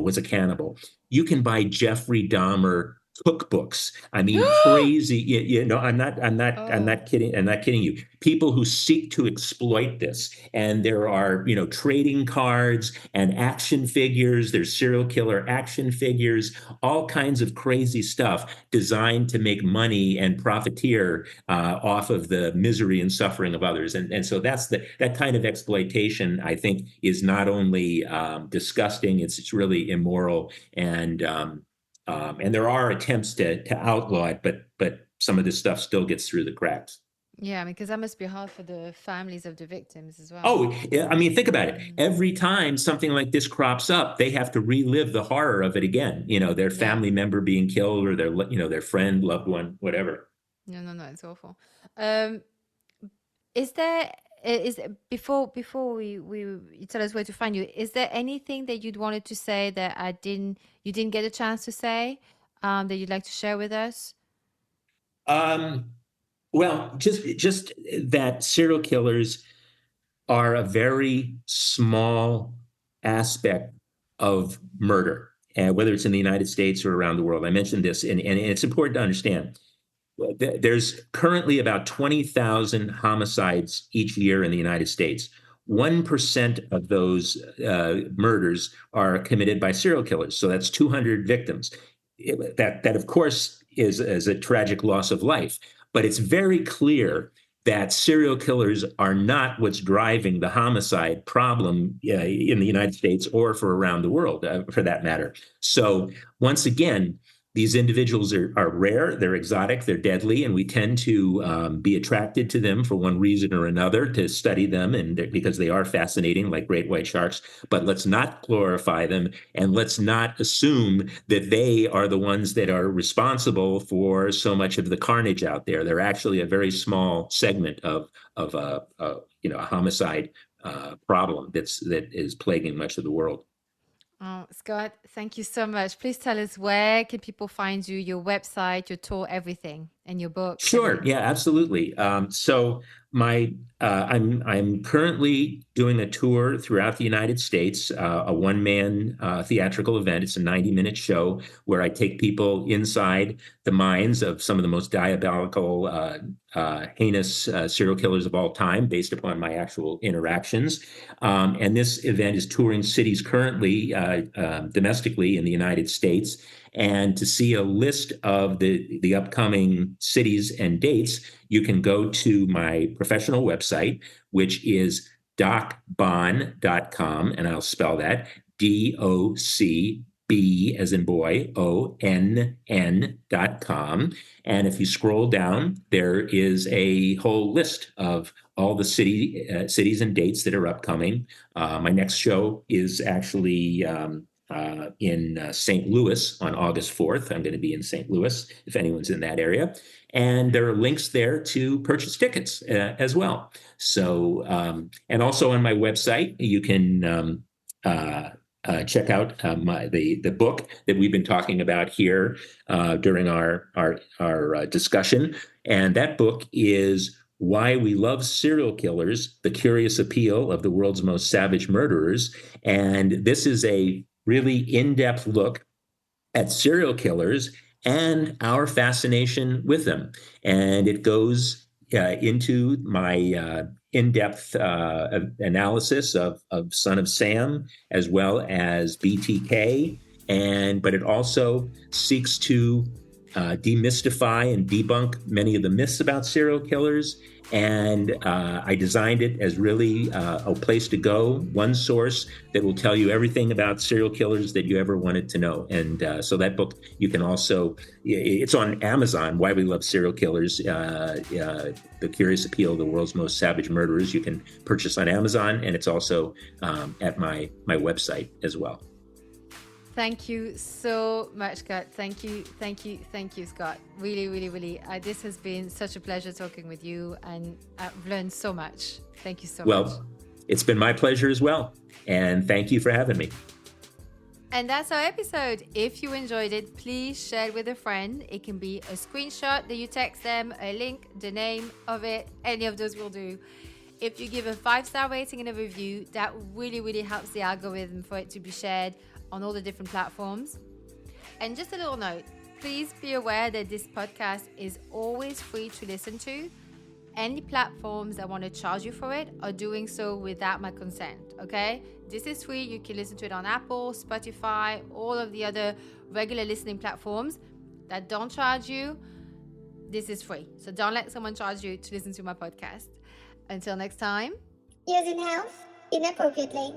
was a cannibal. You can buy Jeffrey Dahmer cookbooks. I mean, crazy. I'm Oh, not kidding. I'm not kidding you. People who seek to exploit this, and there are, trading cards and action figures. There's serial killer action figures, all kinds of crazy stuff designed to make money and profiteer off of the misery and suffering of others. And so that kind of exploitation, I think, is not only disgusting, it's really immoral. And there are attempts to outlaw it, but some of this stuff still gets through the cracks. yeah, because that must be hard for the families of the victims as well. Oh, yeah, I mean, think about it. Mm. Every time something like this crops up, they have to relive the horror of it again. Their Yeah. family member being killed, or their friend, loved one, whatever. No, no, no, it's awful. Um, is there is before we you tell us where to find you, is there anything that you'd wanted to say that you didn't get a chance to say, that you'd like to share with us? Um, well, just that serial killers are a very small aspect of murder, whether it's in the United States or around the world. I mentioned this, and it's important to understand. There's currently about 20,000 homicides each year in the United States. 1% of those murders are committed by serial killers. So that's 200 victims. That of course, is a tragic loss of life. But it's very clear that serial killers are not what's driving the homicide problem in the United States or for around the world, for that matter. So once again, these individuals are rare, they're exotic, they're deadly, and we tend to be attracted to them for one reason or another, to study them, and because they are fascinating, like great white sharks. But let's not glorify them, and let's not assume that they are the ones that are responsible for so much of the carnage out there. They're actually a very small segment of a homicide problem that is plaguing much of the world. Oh, Scott, thank you so much. Please tell us, where can people find you, your website, your tour, everything, and your book, Sure. everything. Yeah, absolutely. So I'm currently doing a tour throughout the United States, a one-man theatrical event. It's a 90-minute show where I take people inside the minds of some of the most diabolical, heinous serial killers of all time, based upon my actual interactions. And this event is touring cities currently, domestically in the United States. And to see a list of the upcoming cities and dates, you can go to my professional website, which is docbonn.com, and I'll spell that DOC B as in boy, ONN.com. And if you scroll down, there is a whole list of all the cities and dates that are upcoming. My next show is actually in St. Louis on August 4th. I'm going to be in St. Louis if anyone's in that area. And there are links there to purchase tickets as well. So, and also on my website, you can check out the book that we've been talking about here during our discussion. And that book is Why We Love Serial Killers, The Curious Appeal of the World's Most Savage Murderers. And this is a really in-depth look at serial killers and our fascination with them. And it goes into my in-depth analysis of Son of Sam as well as BTK. But it also seeks to demystify and debunk many of the myths about serial killers. And I designed it as really a place to go, one source that will tell you everything about serial killers that you ever wanted to know. And so that book, you can also, it's on Amazon, Why We Love Serial Killers, The Curious Appeal of the World's Most Savage Murderers. You can purchase on Amazon, and it's also at my website as well. Thank you so much, Scott. Thank you, Scott. Really, really, really. This has been such a pleasure talking with you, and I've learned so much. Thank you so much. Well, it's been my pleasure as well, and thank you for having me. And that's our episode. If you enjoyed it, please share it with a friend. It can be a screenshot that you text them, a link, the name of it, any of those will do. If you give a 5-star rating and a review, that really, really helps the algorithm for it to be shared on all the different platforms. And just a little note, please be aware that this podcast is always free to listen to. Any platforms that want to charge you for it are doing so without my consent, okay? This is free. You can listen to it on Apple, Spotify, all of the other regular listening platforms that don't charge you. This is free. So don't let someone charge you to listen to my podcast. Until next time. Using health inappropriately.